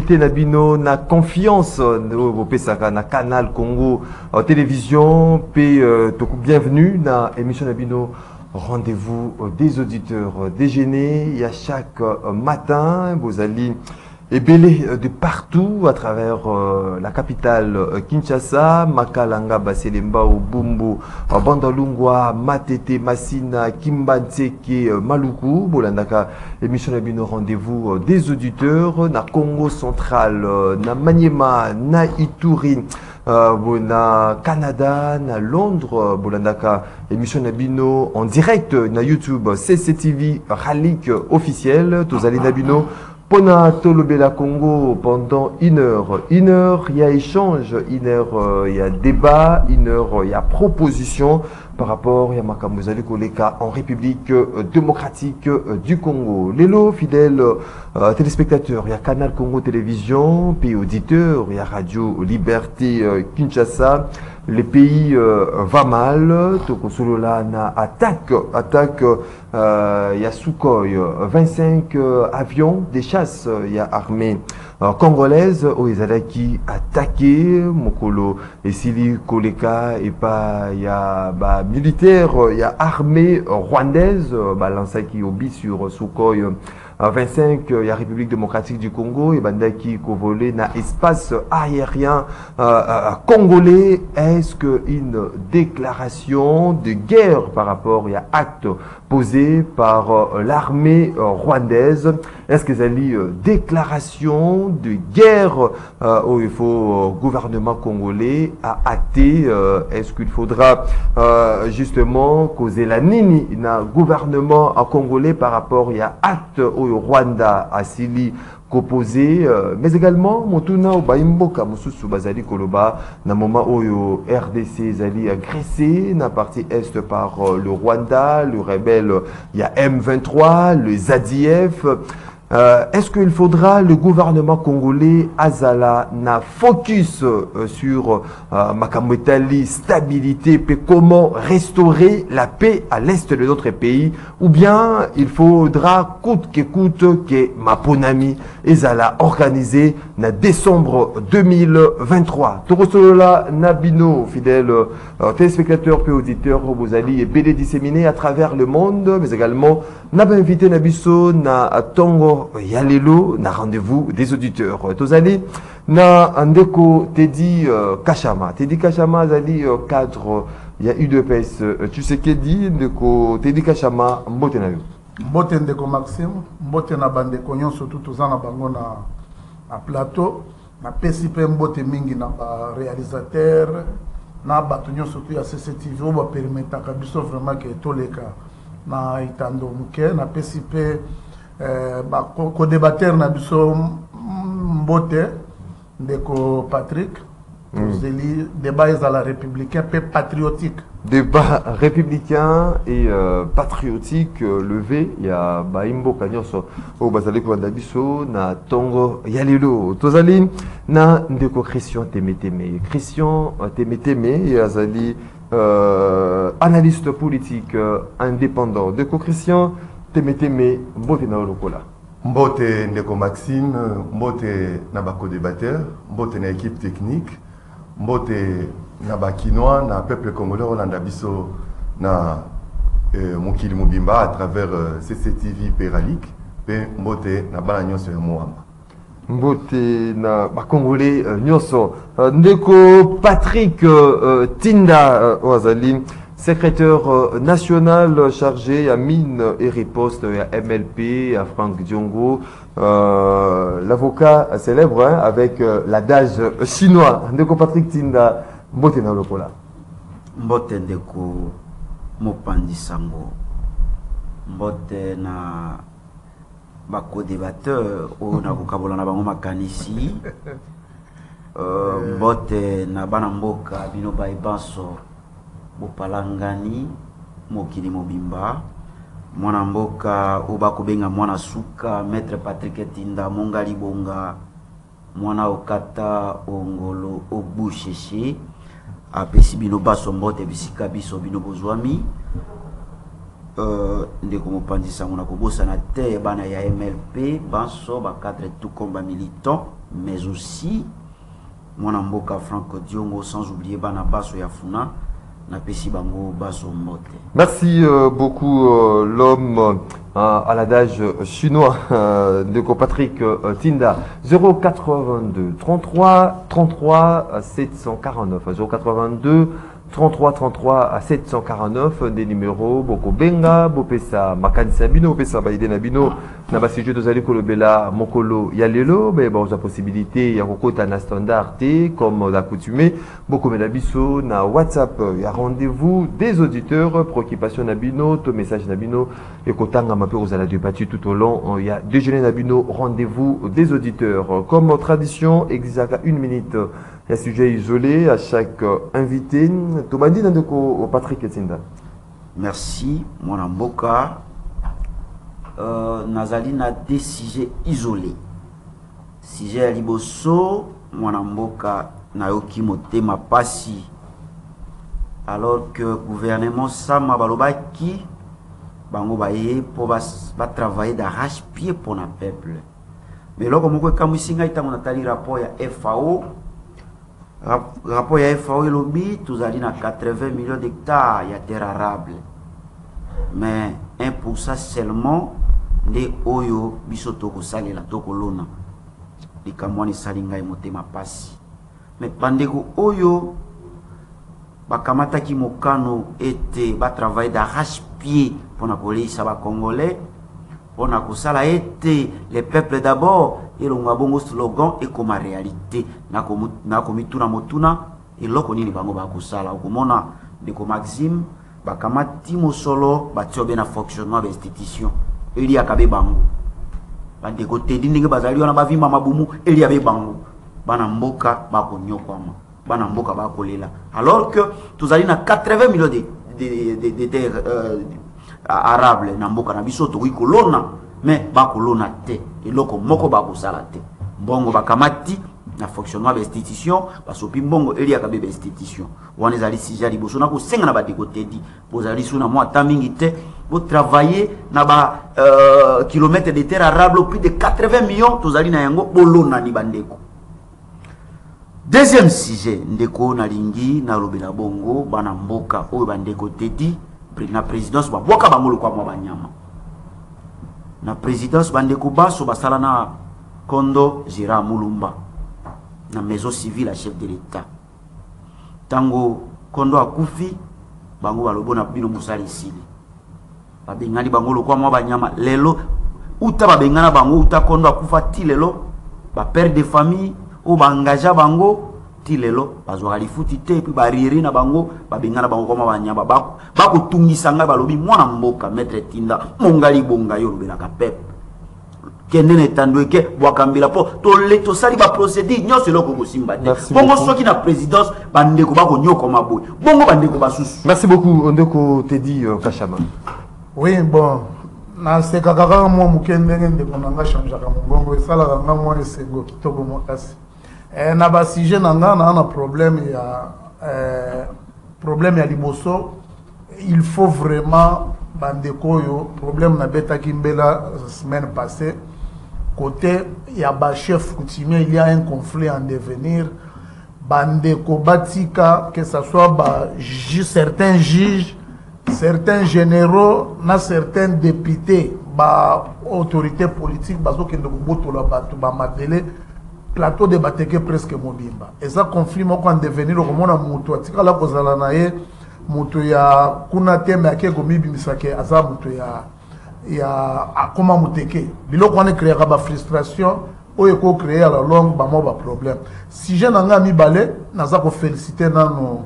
Nabino na confiance au Pesaka na Canal Congo télévision bienvenue na émission Nabino rendez-vous des auditeurs déjeuner il y a chaque matin vous allez ébélé de partout à travers la capitale Kinshasa, Makalanga, Baselemba, Bumbu, Bandalungwa, Matete, Massina, Kimbanseke, Maluku, Bolandaka, émission Nabino rendez-vous des auditeurs, na Congo central, na Maniema, na Ituri, na Canada, na Londres, Bolandaka, émission Nabino en direct, na YouTube, CCTV, Ralik officiel, Tozali Nabino. Pona Tolobela Congo pendant une heure, il y a échange, une heure, il y a débat, une heure, il y a proposition par rapport à Makamuzali Koleka en République démocratique du Congo. Lélo, fidèles téléspectateurs, il y a Canal Congo Télévision, pays auditeurs, il y a Radio Liberté Kinshasa. Les pays va mal. Tokosolola na attaque, il y a Sukhoi, 25 avions des chasses, il y a armée congolaise, Oezalaki attaqué, Mokolo et Sili Koleka et pas il y a militaire, il y a armée rwandaise, Lansaki Obi sur Sukhoi. 25, il y a République démocratique du Congo et Bandaki Kovolé na espace aérien congolais. Est-ce qu'une déclaration de guerre par rapport à acte posé par l'armée rwandaise? Est-ce que c'est une déclaration de guerre où il faut gouvernement congolais à acter? Est-ce qu'il faudra justement causer la nini na gouvernement congolais par rapport à acte au Rwanda à Sili composé, mais également Motuna ou Baimboka Mususu Bazali Koloba na moment où RDC Zali agressé na partie est par le Rwanda, le rebelle il y a M23, le ZADF. Est-ce qu'il faudra le gouvernement congolais Azala na focus sur Makamwetali stabilité et comment restaurer la paix à l'est de notre pays, ou bien il faudra coûte que Maponami Ezala organisé na décembre 2023. Torosolola Nabino, fidèles téléspectateurs et auditeurs, vous allez BD disséminés à travers le monde, mais également n'a invité Nabiso na Tongo Yalelo na rendez-vous des auditeurs. Tozali na Andeko Teddy Kachama. Teddy Kachama zali cadre il y a UDPS. Tu sais qu'est dit Ndeko Teddy Kachama mbote na yo. Mbote Ndeko Maxime, mbote na bandeko nyonso tutuzana bango na plateau, na PCP mbote mingi na ba réalisateur na bato nyonso tu ya CCTV o ba permettre biso vraiment que toleka na itando muke na PCP co-débatteur na biso mbote Ndeko Patrick débat à la républicain peu patriotique. Débat républicain et patriotique levé. Il y a Baimbo Kanyoso au Bazali Kwandabiso na Tongo Yalelo Tozali na Ndeko Christian Temeteme. Christian Temeteme Yazali analyste politique indépendant. Ndeko Christian Temeteme mbote na lokola. Mbote Ndeko Maxime, mbote na bako débatteur, mbote na équipe technique, mbote na bakinois, na peuple congolais Rolanda Biso na Mokili Mobimba à travers CCTV Peralik, pe mbote na bana nyonso ya Moamba. Mbote na bakongolais nyonso. Ndeko Patrick Tinda Wazali, secrétaire national chargé à mine et riposte à MLP, à Franck Diongo, l'avocat célèbre avec l'adage chinois. Ndeko Patrick Tinda, mbote na lokola. Mbote ndeko Mopandi Sango, mbote na bako débatteur o na kokabola na bango makanisi, mbote na bana mboka bino baibanso Bopalangani, Mokili Mobimba, mwana mboka oba kubenga mwana suka, Maître Patrick Tinda, Mongali Bonga, mwana okata ongolo obusheshe, apesi bino baso mbote bisika biso bino bozwami, ndeko mopandisa mona kobosana te bana ya MLP banso cadre tout combat militant mais aussi mwana mboka Franco Diongo, sans oublier bana baso ya Funa na pesi bango baso mbote. Merci beaucoup l'homme à l'adage chinois de Patrick Tinda. 082 33 33 749 082 33 33 749 des numéros Boko Benga, Bopesa Makanisa Bino, Bopesa Baïdena Bino, Naba sujet de Zali Kolobela Mokolo Yalelo, mais bon, la possibilité, il y a Rokota na standard T, comme l'accoutumé, Boko Medabiso, na WhatsApp, il y a rendez-vous des auditeurs, préoccupation Nabino, ton message Nabino, et Kotanga Mapé aux ala débattu tout au long, il y a déjeuner Nabino, rendez-vous des auditeurs. Comme tradition, exact 1 minute. Il y a un sujet isolé à chaque invité. Thomas dit au Patrick Tinda. Merci, mon amboka. Nazali na des sujets isolés. Sujet à liboso, mon amboka na yoki motema pasi. Alors que le gouvernement Sama Balobaki, bango baye pour travailler d'arrache-pied pour le peuple. Mais là, comme on a un rapport à FAO. Rapport ya FAO et lobby, tous allés na 80 millions d'hectares il y a terre arable. Mais 1% seulement de oyo bisoto ko sali la toko lona. Likamwani salinga motema pasi. Mais pandeko oyo bakamata ki mokano était ba travail d'arrache-pied pour na kolisa ba congolais. On a kusala été les peuples d'abord et l'on a bon slogan et comme réalité na komi tuna motuna et loko nini bango ba kusala okomona de ko Maxime bakamati mosolo batio na fonctionnement de l'institution il y a kabe bango bande côté dindinge bazali wana bavima mabumu il y a be bango bana mboka ba konyokwama bana mboka ba kolela alors que tous allons na 80 millions de terres arable na mboka na biso to kolona mais ba kolona te eloko moko ba kosala te mbongo bakamati na fonctionnement de l'institution basopi mbongo eli akabe institution wana ezali sija liboso na kosenga na badeko tedi bozali suna mwa ta mingi te bo travailler na ba kilomètres de terre arable plus de 80 millions tozali na yango bolona ni bandeko. Deuxième sujet ndeko na lingi na lobela bongo bana mboka oyo bandeko tedi na présidence ba boka bangolo kwa banyama na présidence bandeko baso basala na kondo Gira Mulumba na maison civile à chef de l'état tango kondo akufi bango balobona bino musali sili babengani bangolo kwa banyama lelo uta babengana bango uta kondo akufa ti lelo ba père de famille ou ba engagea bango lelo bazwa lifuti te puis barriere na bango babengana bango koma banyaba bako tungisanga balobi mwana mboka maître Tinda mongali bonga yo lobela ka pep kenene tandweke bwakambila po to sali ba procédure nyonso loko bosimba te bongo soki na présidence bandeko bako nyoko maboy bongo bandeko basusu. Merci beaucoup ndeko Teddy Kashama. Oui bon na seka kaka mo mukendenge ndeko nanga changer ka mongongo esala kanga mo esengo kitoko mokasi. Na ba sujet nanga na problème ya liboso il faut vraiment bandeko yo problème na beta kimbela semaine passée côté ya ba chef coutumier il y a un conflit en devenir bandeko batika que ça soit ba certains juges certains généraux na certains députés ba autorités politiques bazo kende ko botola batu ba matele plateau de bateke presque mobimba et ça conflit moko en devenir okomona mutu atikala kozala na ye mutu ya kuna teme ake komibimisake aza mutu ya akoma muteke biloko wana créera ba frustration oyo ko créer à la longue ba mo ba problème si je nanga mibale naza ko féliciter nano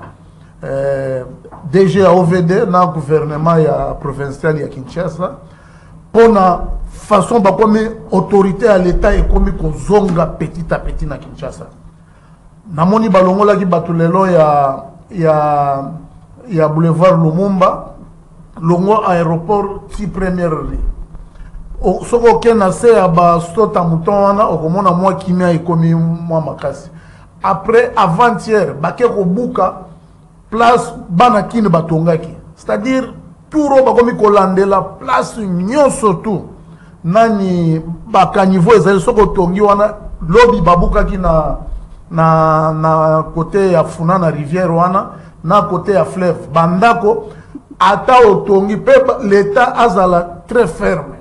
DG OVD na gouvernement ya provincial ya Kinshasa pona façon ba comme autorité à l'état et comme kozonga petit à petit na Kinshasa namoni balongola ki batulelo ya boulevard Lumumba longo aéroport ti première ligne soko kena se ya ba stota mutona okomona mwa kimia ekomi mwa makasi après avant-hier bake ko buka place bana kine batongaki c'est-à-dire tour bakomi kolandela place nyonso tout nani bakaniveau ezali soko tongi wana lobi babukaki na côté ya funa na rivière wana na côté ya fleuve bandako ata otongi pe l'état azala très ferme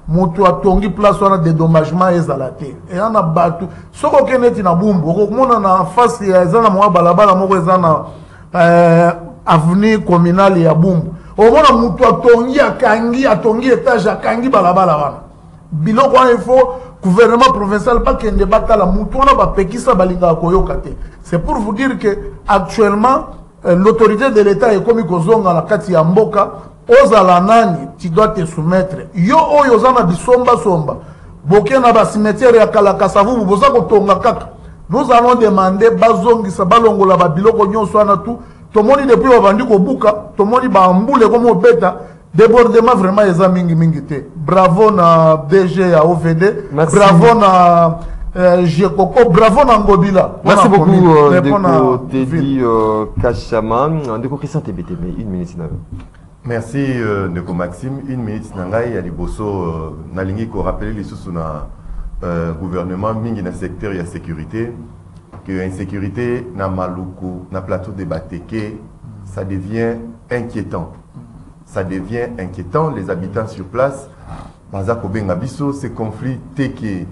mutu atongi place wana dédommagement ezala te eyana batu soko keneti na bumbu okomona na face ya ezana mwa balabala moko ezana avenue communale ya bumbu omona mutu atongi étage akangi balabala wana biloko wana il faut gouvernement provincial pas kende batala mutu wana bapekisa balinga koyoka te. C'est pour vous dire que actuellement l'autorité de l'État est comme kozonga la kati ya mboka ozala nani tu dois te soumettre yo oyo zana bisomba somba boke na ba cimetière ya Kalakasavu boza kotonga kaka. Nous allons demander bazongisa balongola ba biloko nyonso wana tout tomoni depuis babandi ko buka tomoni ba mbule comme obeta débordement vraiment eza mingi te. Bravo na DG ya OVD. Merci. Bravo na Jekoko, bravo na Ngobila. Merci beaucoup Ndeko Teddy Kachama. Ndeko Christian TBTB, une minute. Merci Ndeko Maxime, une minute nangai ya liboso nalingi ko rappeler les sous na gouvernement mingi na secteur ya sécurité que insécurité na maluku na plateau de Bateke ça devient inquiétant. Ça devient inquiétant, les habitants sur place Bazako Bengabiso, ces conflits qui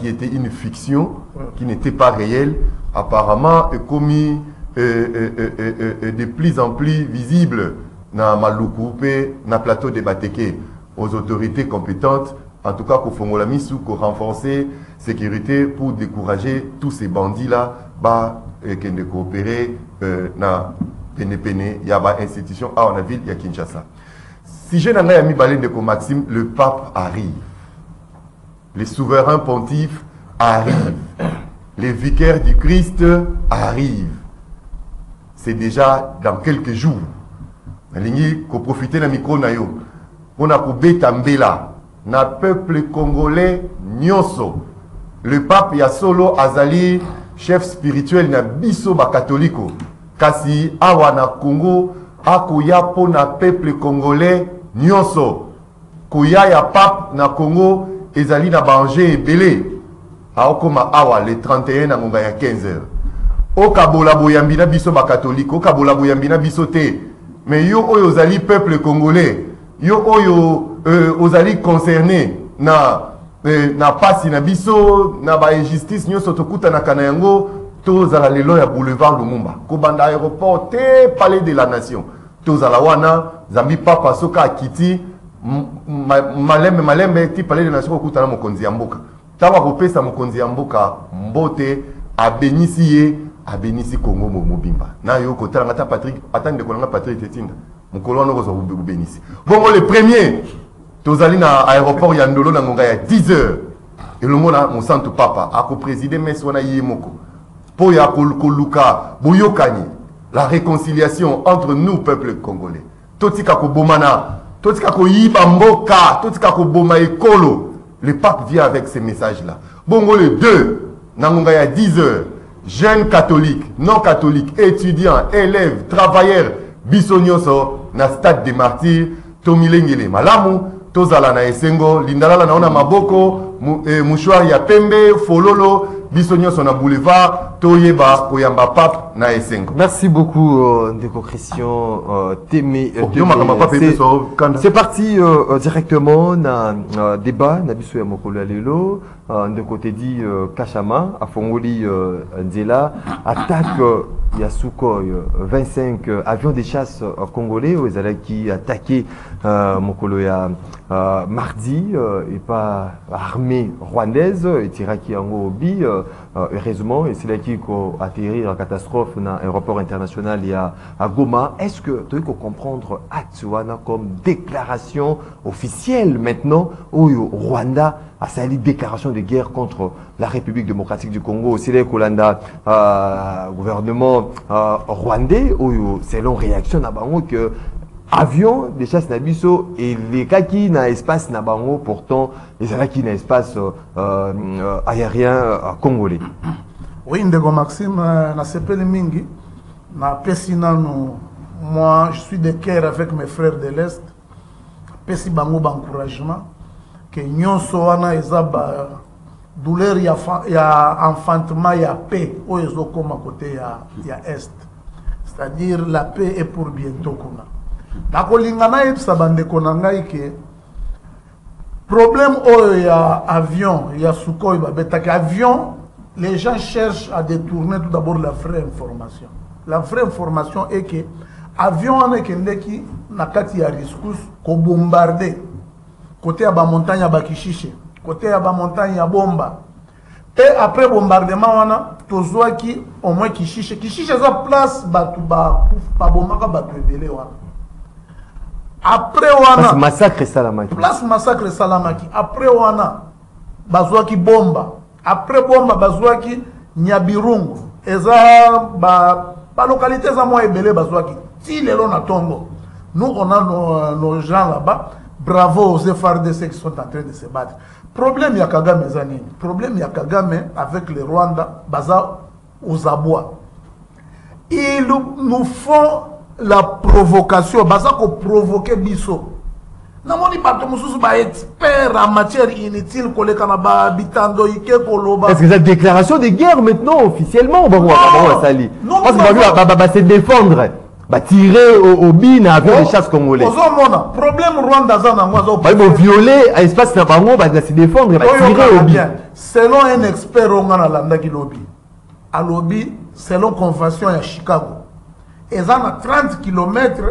était une fiction, qui n'était pas réelle, apparemment est commis de plus en plus visible dans Maluku et dans le plateau de Bateke aux autorités compétentes, en tout cas qu'au Fongolamisou, qu'on renforcer sécurité pour décourager tous ces bandits-là, qui ne coopérer dans Pene, il y a une institution à la ville, il y a Kinshasa. Si je n'en ai mis balé de Maxime, le pape arrive. Les souverains pontifs arrivent. Les vicaires du Christ arrivent. C'est déjà dans quelques jours. Nous avons profité de micro nayo. On a coupé Tambela. Na peuple congolais nyonso. Le pape ya solo azali chef spirituel na biso ba catholico. Kasi awa na Congo akoya po na peuple congolais nyonso. Koya ya pape na Congo ezali na banje ebele. Aokoma awa le 31 na ngonga ya 15h. Okabola boyambi na biso ba catholique, okabola boyambi na biso te. Mais yo oyo ozali peuple congolais, yo oyo ozali concerné na pasi na biso na ba injustice nyonso tokuta na kana yango tozala lelo ya boulevard Lumumba. Kobanda aéroport te palais de la nation. Tozala wana zambi papa soka akiti malembe ti palais de la nation okuta na mokonzi ya mboka. Tawa kopesa mokonzi ya mboka mbote abenisi ye abenisi Congo mobimba. Na yo kotala ngata Patrick atande kolanga Patrick Tetinda. Mokolo no kozo benisi. Bon le premier tozali na aéroport ya Ndolo na ngonga ya 10h. Et le mona mon santo papa ako présider mes wana yemoko. Po ya koluka boyokani la réconciliation entre nous peuple congolais. Totika ko bomana, totika ko yiba mboka, totika ko boma ekolo. Le pape vient avec ces messages-là. Bongo le 2, Nangonga ya 10h, jeunes catholiques, non catholiques, étudiants, élèves, travailleurs, bisonyoso, na stade des martyrs, Tomilengele Malamu, Tozala na Esengo, Lindalala na ona maboko, mouchoir ya pembe, fololo, bisonyoso na boulevard, Toyeba, Koyamba Pape na Esengo. Merci beaucoup, Ndeko Christian Témé. C'est parti directement dans débat, na biso ya mokolo ya lelo, Ndeko Teddy Kachama, Afongoli Nzela, attaque ya Sukhoi 25 avions de chasse congolais, aux qui attaqué mokolo ya mardi, et pas armée rwandaise, et tiraki yango obi, heureusement, et c'est là qui a atterri en catastrophe dans l'aéroport international à Goma. Est-ce que tu peux comprendre Atsuana comme déclaration officielle maintenant au Rwanda a sali déclaration de guerre contre la République démocratique du Congo? C'est là que gouvernement rwandais ou selon réaction na bango que avion de chasse nabiso et les cas qui na espace na bango pourtant les ala qui na espace aérien congolais. Oui, Ndeko Maxime na sepeli mingi na pesi nanu moi je suis de cœur avec mes frères de l'Est. Pesi bango ba encouragement que nyonso wana eza ba douleur ya enfantement ya paix o ezokoma côté ya Est. C'est-à-dire la paix est pour bientôt kuna. Nakolingana yebisa bandeko na ngai ke problème oyo ya avion ya Sukhoi babetaki avion, les gens cherchent à détourner tout d'abord la vraie information. La vraie information est que avion wana ekendeki na kati ya riskus ko bombarder côté ya ba montagne ya Bakishishe, côté ya ba montagne ya Bomba. Et après bombardement wana tozwaki au moins Kishishe za place batu ba bomaka batu ebele wana. Après wana massacre Salamaki. Place massacre Salamaki. Après wana bazwaki Bomba. Après Bomba bazwaki Nyabirungu. Eza ba localité za moi ebele bazwaki. Si les lots na Tongo. Nous on a nos gens là-bas. Bravo aux FARDC qui sont en train de se battre. Problème ya Kagame zanini. Problème ya Kagame avec le Rwanda baza aux abois. Ils nous font la provocation, baza ko provoquer biso. Namoni bato mususu ba expert en matière inutile koleka na ba bitando ike koloba. Est-ce que c'est une déclaration de guerre maintenant officiellement Sali? Parce que va se défendre, va tirer au bin avion de chasse congolais. Problème Rwanda zana ngwazo. Ba violer espace na bango va se défendre, va tirer au bin. Selon un expert ngana landa ki lobby. A lobby selon convention ya Chicago. Ils ont 30 km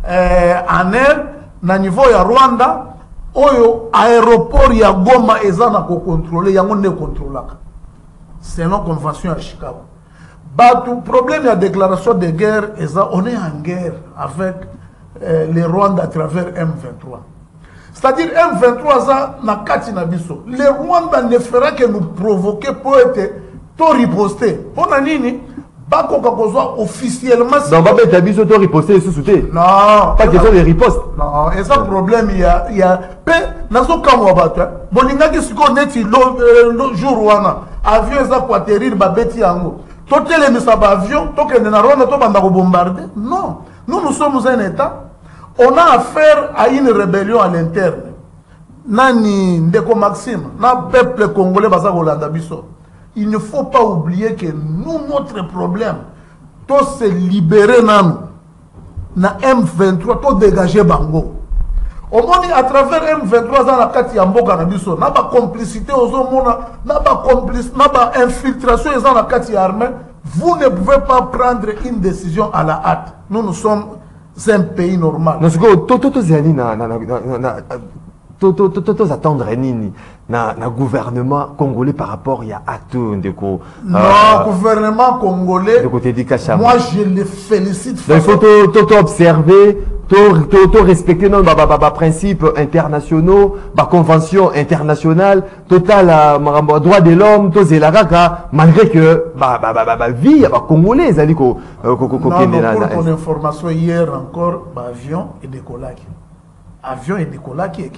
en air na niveau ya Rwanda oyo aéroport ya Goma ezana ko contrôler yango ne contrôlaka selon convention à Chicago. Batu problème ya déclaration de guerre on est en guerre avec le Rwanda à travers M23. C'est-à-dire M23 za na kati na biso. Le Rwanda ne fera que nous provoquer pour être to riposter. Pour nini officiellement. Non, pas mettre biso to riposter sous souté. Non, pas question de riposte. Non, et ça problème il y a nazo kamwa bato. Bolinga ki siko neti le jour wana avion za ko atterrir ba beti yango. To telemisa ba avion to kende na Rwanda to banda ko bombarder. Non, nous sommes un état. On a affaire à une rébellion à l'interne. Nani ndeko Maxime, na peuple congolais baza ko landa biso. Il ne faut pas oublier que nous, notre problème, tout se libérer na M23, tout dégager Bango. Au moins, à travers M23, dans la carte Yamboka Nabiso, n'a pas complicité aux hommes, n'a pas infiltration dans la carte armée. Vous ne pouvez pas prendre une décision à la hâte. Nous sommes un pays normal. Tous attendre nini na gouvernement congolais par rapport à tout ndeko gouvernement congolais de côté du Kachama. Moi je le félicite. Il faut tout observer, tout respecter nos principes internationaux, conventions internationales, total droit de l'homme, tout zelaka malgré que vie congolais ali ko pour information hier encore avion et décollage. Avion et Nicolas qui est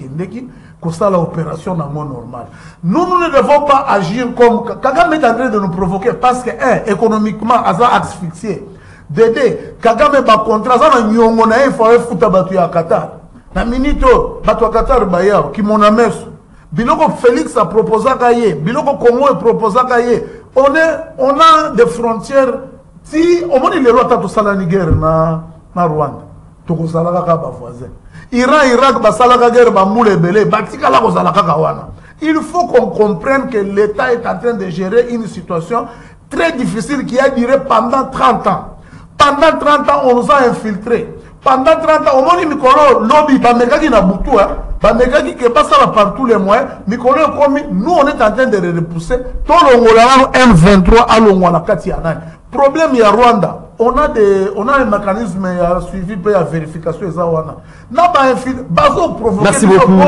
ça l'opération dans le monde normal. Nous ne devons pas agir comme Kagame est en train de nous provoquer parce que économiquement Aza asphyxié. Dédé Kagame ba contrat ça na nyongo na faut futa batu ya Qatar. Na minito batu ya Qatar baya ki mon ameso. Biloko Félix a proposé kaye, biloko Congo a proposé kaye. On a des frontières si au moins les lois tatu sala ni guerre na Rwanda. Toko sala ka ba voisin. Irak, Basalaka guerre, Bamoule Belé, Batikala Kozalaka Kawana. Il faut qu'on comprenne que l'État est en train de gérer une situation très difficile qui a duré pendant 30 ans. Pendant 30 ans, on nous a infiltrés. Pendant 30 ans, au moins, Mikolo, lobby, Bamekaki na Boutou, Bamekaki qui passe par tous les moyens, Mikolo, nous, on est en train de les repousser. Tout le monde M23 à l'Ongwana Katiana. Problème, il y a Rwanda. On a un mécanisme suivi pour la vérification. Merci beaucoup.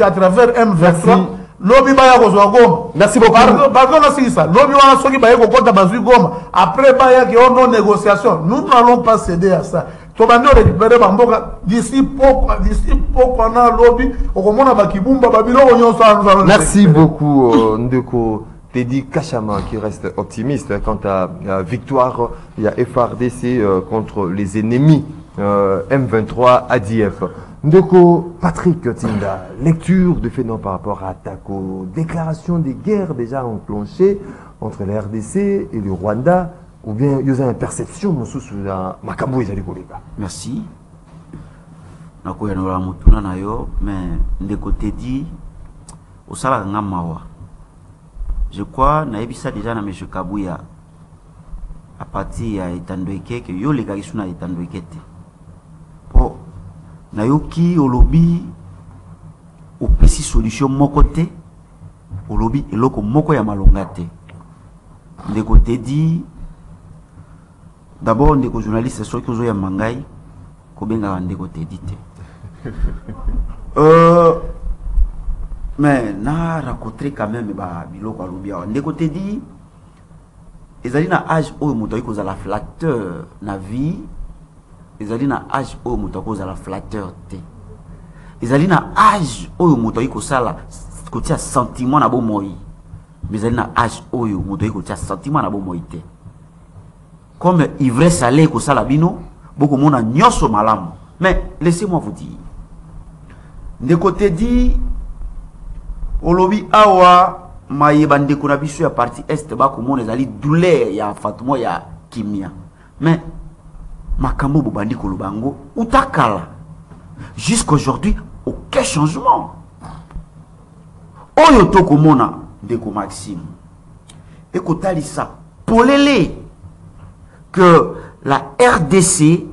À travers M23. Lobby baya kozwa Goma. Merci beaucoup. Pardon c'est ça. Lobby wana soki baya kokota bazui Goma. Après baya ki non négociation. Nous n'allons pas céder à ça. To bando récupérer bamboka d'ici pourquoi na lobby okomona bakibumba babilo nyonso. Merci beaucoup Ndeko Teddy Kachama qui reste optimiste quant à la victoire. Il y a FRDC contre les ennemis M23 ADF. Ndeko Patrick Tinda, lecture de phénomène par rapport à Tako, déclaration des guerres déjà enclenchées entre la RDC et le Rwanda, ou bien il y a une perception sous la Makambo et Zalikoleka. Merci. Nakoyanora mutuna nayo, mais Ndeko Teddy au sala ngamawa. Je crois naebisa déjà na monsieur Kabuya à partir ya Etandoeke que yo les gars na Etandoeke te. Po nayoki olobi opesi solution moko te, olobi eloko moko ya malonga te. Ndeko Teddy d'abord ndeko journaliste soki ozo ya mangai ko benga Ndeko Teddy te. Mais na raconter quand même ba biloko alobi awa. Ndeko Teddy ezali na âge oyo moto ayi kozala flatteur na vie, ezali na âge oyo moto akozala flatteur te, ezali na âge oyo moto ayi kosala kotia sentiment na bomoi, mais ezali na âge oyo moto ayi kotia sentiment na bomoi te. Comme ivresse salé kosala bino boko mona nyoso malamu. Mais laissez-moi vous dire, Ndeko Teddy olobi awa mayeba ndeko na biso ya parti est ba ko mona ezali douleur ya fatmo ya kimia. Mais makambo bobandi kolobango utakala jusqu'aujourd'hui aucun changement. Oyo to komona Ndeko Maxime ekotalisa polele que la RDC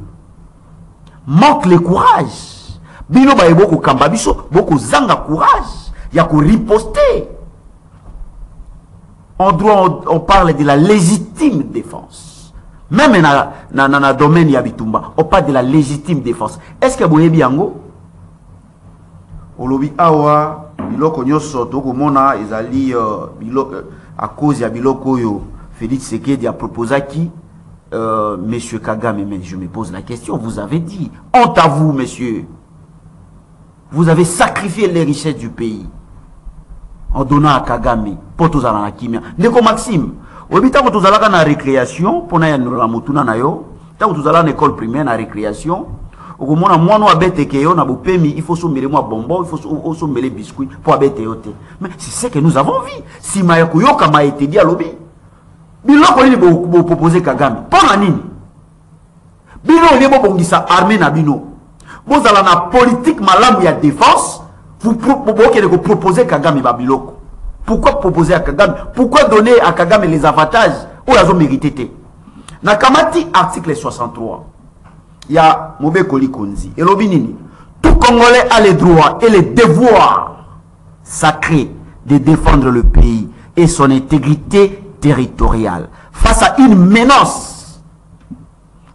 manque le courage. Bino ba eboko kamba biso boko zanga courage ya ko riposter. En droit on parle de la légitime défense. Même na domaine ya bitumba, on parle de la légitime défense. Est-ce que boyebi yango? Olobi awa biloko nyoso toko mona ezali biloko à cause ya biloko yo Félix Tshisekedi a proposé qui monsieur Kagame, mais je me pose la question, vous avez dit, honte à vous, monsieur. Vous avez sacrifié les richesses du pays en donnant à Kagame pour tous la kimia. Ndeko Maxime, obita pour tous la récréation, pour na la motuna na yo, ta pour tous la école primaire na récréation, au moment où moi no abete keyo na bopemi, il faut sommer moi bonbon, il faut sommer biscuits pour abete yote. Mais c'est ce que nous avons vu. Si Mayako yoka ma été dit à lobby. Biloko ni bo proposer Kagame. Pona nini? Bino ni bo bongisa armée na bino. Vous allez na politique malamu ya défense, vous proposer Kagame ba biloko. Pourquoi proposer à Kagame? Pourquoi donner à Kagame les avantages où ils ont mérité? Na kamati article 63. Il y a Mobe Koli Konzi. Et l'obinini. Tout Congolais a les droits et les devoirs sacrés de défendre le pays et son intégrité territoriale face à une menace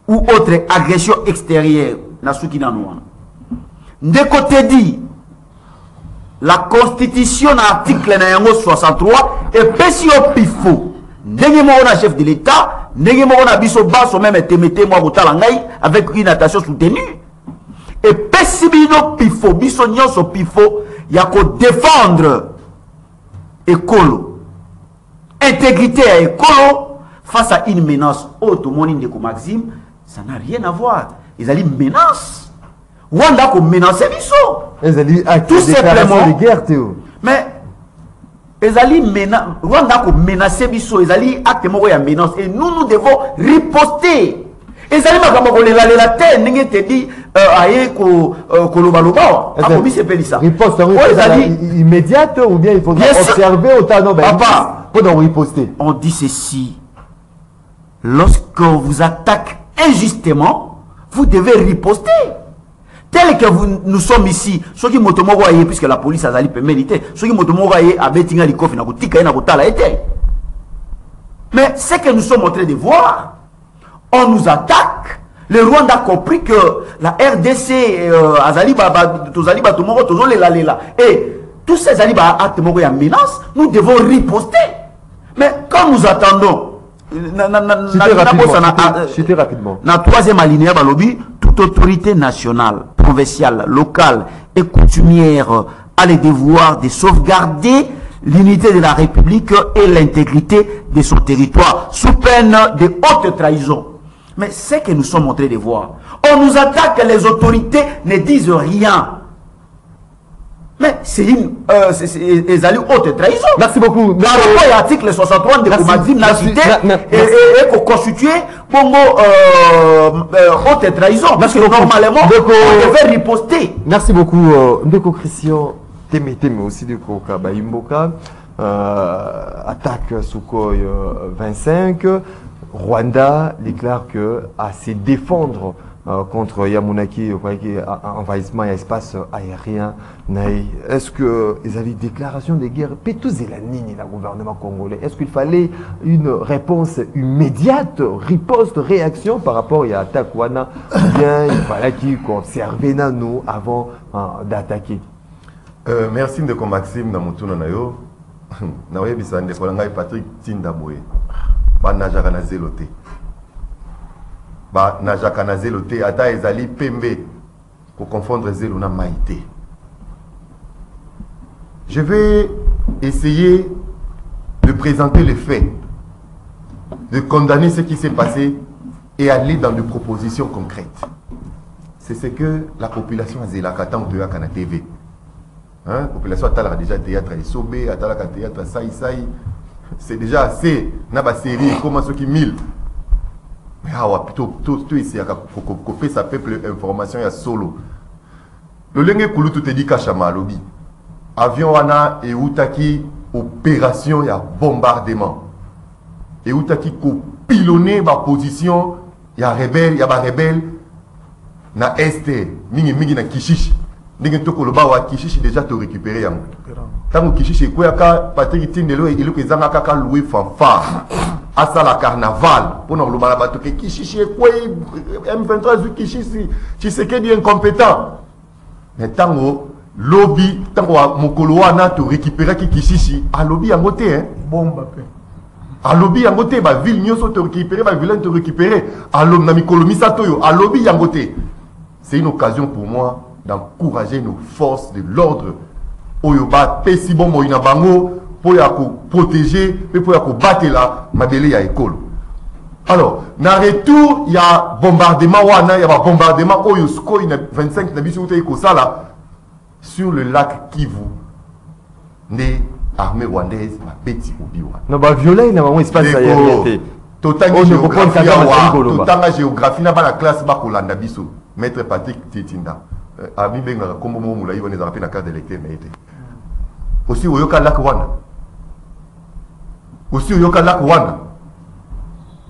ou autre agression extérieure. Ndeko Teddy, la constitution article 63 et pesi au pifo. Ndenge na chef de l'État, ndenge na biso baso même temete moi botala ngai avec une attention soutenue. Et pesi bino pifo, biso nyonso pifo ya ko défendre écolo. Intégrité à écolo face à une menace. Oh, tout le monde Ndeko Maxime, ça n'a rien à voir. Ils allaient menace. Rwanda ko menacer biso. Ils allaient tout simplement de guerre Théo. Mais ils allaient menacer Rwanda ko menacer biso, ils allaient acte moko ya menace et nous devons riposter. Ils allaient makambo ko la terre ndenge te dit aye ko loba loba. Akobi se pelisa. Riposte immédiate ou bien il faut observer autant non ben pour riposter. On dit ceci. Lorsque vous attaquez injustement, vous devez riposter. Tel que nous sommes ici, ceux qui motomoko aye puisque la police a allé mériter, ceux qui motomoko aye a betinga likofi na kutika na kotala été. Mais ce que nous sommes en train de voir, on nous attaque. Le Rwanda a compris que la RDC azali tozali batomoko tozole la lela et tous ces ali ba acte moko ya menace, nous devons riposter. Mais quand nous attendons Citez rapidement. Dans la troisième alinéa, balobi, toute autorité nationale, provinciale, locale et coutumière a le devoir de sauvegarder l'unité de la République et l'intégrité de son territoire, sous peine de haute trahison. Mais c'est que nous sommes en train de voir. On nous attaque, les autorités ne disent rien. Mais c'est une haute trahison. Merci beaucoup. Dans le article 63 de Koumadim n'a cité et constitué haute trahison. Parce que normalement, on devait riposter. Merci beaucoup, Ndeko Christian Teme aussi de Kabaimboka. Attaque Sukhoi 25. Rwanda déclare que à se défendre contre Yamunaki, envahissement et espace aérien. Est-ce que les déclarations de guerre, tous et la ligne, le gouvernement congolais, est-ce qu'il fallait une réponse immédiate, riposte, réaction par rapport à l'attaque Wana, bien il fallait qu'ils observaient nous avant d'attaquer? Merci de Maxime Namutuno Nayo. Naoye Bissande Kolanga Patrick Tindaboué. Ba najaka na zelote. Ba najaka na zelote ata ezali pembe pour confondre zelo na maïté. Je vais essayer de présenter les faits, de condamner ce qui s'est passé et aller dans des propositions concrètes. C'est ce que la population a zélakata ou de la TV. La population a déjà théâtre à Isobé, a théâtre à Saï. C'est déjà assez. N'a pas série, comment ceux qui mille. Mais plutôt tout ici, pour couper sa peuple information, il y a solo. Le lingue koulou tout est dit Kachama lobby. Avion wana et outaki opération, il y a bombardement. Et outaki ko pilonner ma position, il y a rebelle, il y a rebelle. Na este, mingi na Kishishi. Ndenge toko loba wa Kishishi déjà te récupérer yango. Tango Kishishi ko yaka Patrick Tindelo il ko ezanga kaka louer fanfare. Asa la carnaval pour nous loba la bato ke Kishishi ko M23 zu Kishishi, tu sais que est incompétent. Mais tango lobby tango mokolo wana te récupérer ki Kishishi, a lobby yango te hein. Bomba pe. A lobby yango te ba ville nyoso te récupérer ba vilain te récupérer. A lobby na mikolo misato yo, a lobby yango te. C'est une occasion pour moi d'encourager nos forces de l'ordre. Oyoba, pesi bon moïna bango, pour protéger, et pour battre la mabele ya école. Alors, dans retour, il y a bombardement, il y a bombardement, Oyosko, il y a 25 nabis sur le lac Kivu, né armée rwandaise, ma petit obiwa. Non, bah, violet, il y a un espace aérien. Totanga géographie, n'a pas la classe, ba kolanda biso. Maître Patrick Titinda. Ami benga kombo mo mulayi on ezala pe na carte d'électeur na été. Aussi oyoka lac wana. Aussi oyoka lac wana.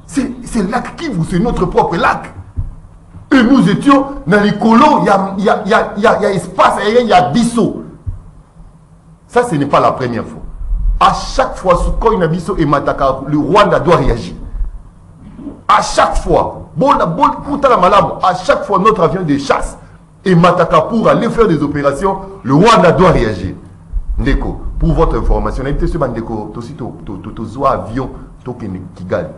C'est le lac Kivu, c'est notre propre lac. Et nous étions dans les colons, il y a espace aérien, il y a bisso. Ça ce n'est pas la première fois. À chaque fois Sukhoi na bisso et Mataka, le Rwanda doit réagir. À chaque fois, à chaque fois notre avion de chasse et Mataka pour aller faire des opérations, le Rwanda doit réagir. Ndeko, pour votre information, Ndeko, avion Kigali.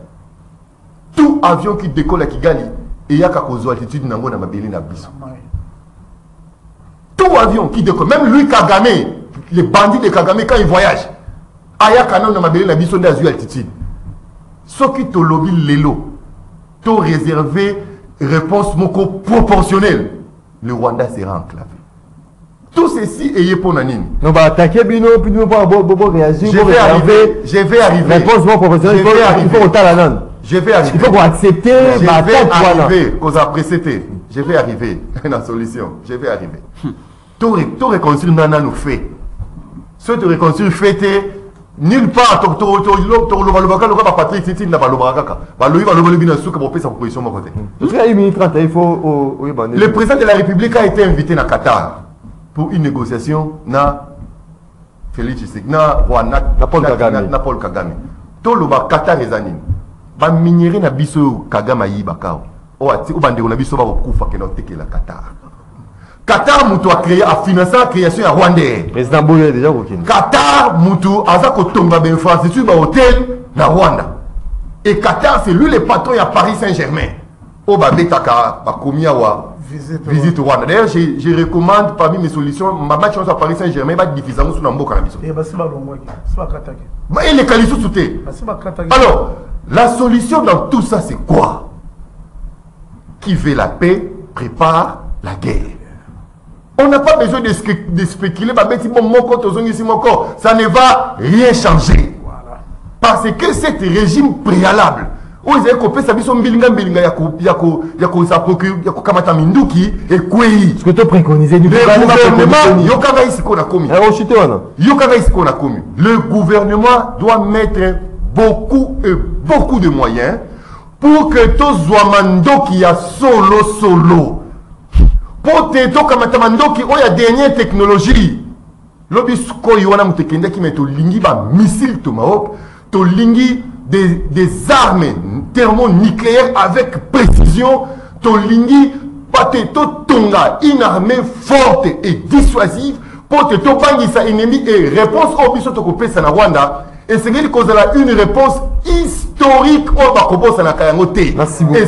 Tout avion qui décolle à Kigali, il y a une altitude na mabeli na biso. Tout avion qui décolle, même lui Kagame, les bandits de Kagame quand ils voyagent, il y a canon na mabeli na biso na altitude. Ce qui te lobby l'élo. Tout réservé, réponse moko proportionnelle, le Rwanda sera enclavé. Tout ceci est pour Nanine. On va attaquer Bino, puis nous allons réagir. Je vais arriver. Réponse proportionnelle, il faut autant la donne. Je vais arriver. Il faut qu'on accepte. Je vais arriver. Qu'on a précédé. Je vais arriver. La solution. Je vais arriver. Tout réconcilier Nana nous fait. Ce que réconcilier fait. Nulle part, Patrick Titi n'a pas le président de la République a été invité à Qatar pour une négociation na Félix Tshisekedi, na Paul Kagame. Tout le Qatar est anim. Ba minéré na biso Kagame yi bakao. O ati o bande na biso ba kufa ke na teke la Qatar. Qatar mutu a créé, a financé la création à Rwandais. Président Boye déjà aucun. Qatar mutu a za kotonga ben infrastructure ba hôtel na Rwanda. Et Qatar c'est lui le patron à Paris Saint-Germain. au Babetaka, Bakomia wa visite Rwanda. D'ailleurs, je recommande parmi mes solutions, ma match à Paris Saint-Germain, va diffuser sur Nambo Cannabis. Et c'est pas bon, c'est pas Katake. Et les Kalisou sauté. Alors, la solution dans tout ça, c'est quoi? Qui veut la paix prépare la guerre. On n'a pas besoin de spéculer, ça ne va rien changer. Voilà. Parce que cet régime préalable, ce que tu préconises, le gouvernement doit mettre beaucoup et beaucoup de moyens pour que tous Zouamando qui a solo. Pour que tout Kamatamando qui a dernière technologie. L'obisco Yoana Mutekenda qui met au lingi ba missile Tomahawk, to lingi des armes thermonucléaires avec précision, to lingi pate to tonga une armée forte et dissuasive pour que to bangi sa ennemi et réponse au biso to kopé na Rwanda. Et c'est une réponse historique au Bakobo Sanakayangote. Et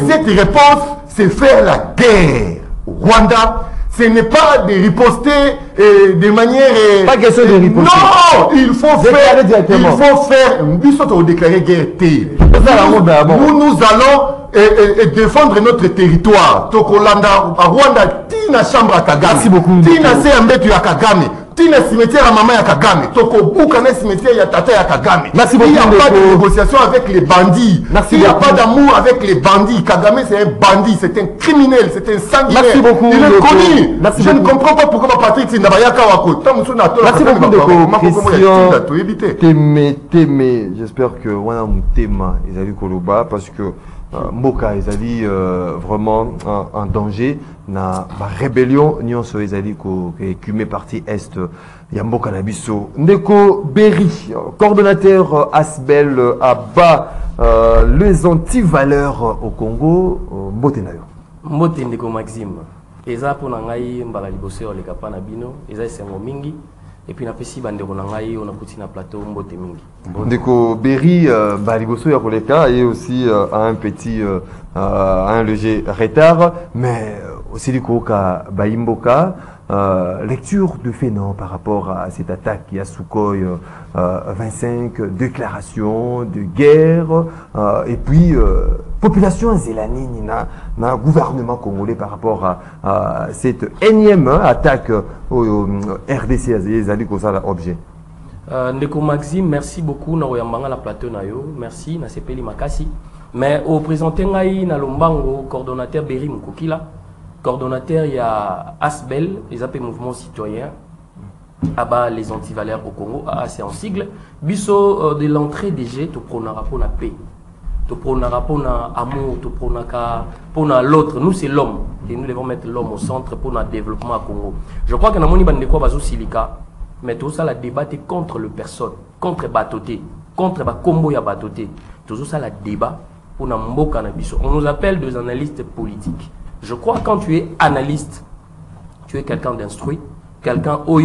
cette réponse, c'est faire la guerre au Rwanda. Ce n'est pas de riposter de manière. Pas question de riposter. Non, il faut faire. Il faut faire. Nous déclarer guerre. Nous allons défendre notre territoire. Tokolanda, Rwanda, Tina Chambre à Kagame. Merci beaucoup. Tina Seambetu à Kagame. Tina cimetière à maman ya Kagame. Toko Boukane cimetière ya tata ya Kagame. Merci beaucoup. Il n'y a pas de négociation avec les bandits. Merci il n'y a beaucoup. pas d'amour avec les bandits. Kagame c'est un bandit, c'est un criminel, c'est un sanguinaire. Merci beaucoup. Il est connu. Merci Je beaucoup. ne comprends pas pourquoi Patrick Tindabayaka Wako. Merci beaucoup de Christian. J'espère que Wana Mutema ils allaient Koloba parce que Moka ils allaient vraiment en danger. Na rébellion nyonso ezali ko écumé partie est ya mboka na biso ndeko Berry coordonnateur Asbel Abba les antivaleurs au Congo mbote na yo mbote ndeko Maxime eza pona ngai mbala liboso le kapana bino eza sengo mingi et puis napesi bandeko na ngai on a kuti na plateau mbote mingi ndeko Berry baliboso ya koleka et aussi un léger retard mais aussi du Koka Baimboka, lecture de fait non par rapport à cette attaque qui a Sukhoi 25, déclaration de guerre et puis population zélanine na gouvernement congolais par rapport à cette énième attaque au RDC azali ko sala objet. Ndeko Maxime, merci beaucoup na oyambanga la plateau na yo, merci na sepeli makasi mais au présenter ngai na lombango coordonnateur Berry Mukokila. Coordonnateur, il y a Asbel, les appels mouvements citoyens, Abba, les antivaleurs au Congo, c'est en sigle. Biso de l'entrée des jets, tu prends pour la paix, tu prends pour l'amour, tu prends pour l'autre. Nous, c'est l'homme. Et nous devons mettre l'homme au centre pour le développement au Congo. Je crois que dans mon Iban de quoi Bazou Silika, mais tout ça, la débat est contre le personne, contre Batoté, contre Combo ya Batoté. Tout ça, la débat pour Namboka Nabiso. On nous appelle des analystes politiques. Je crois que quand tu es analyste, tu es quelqu'un d'instruit, quelqu'un aux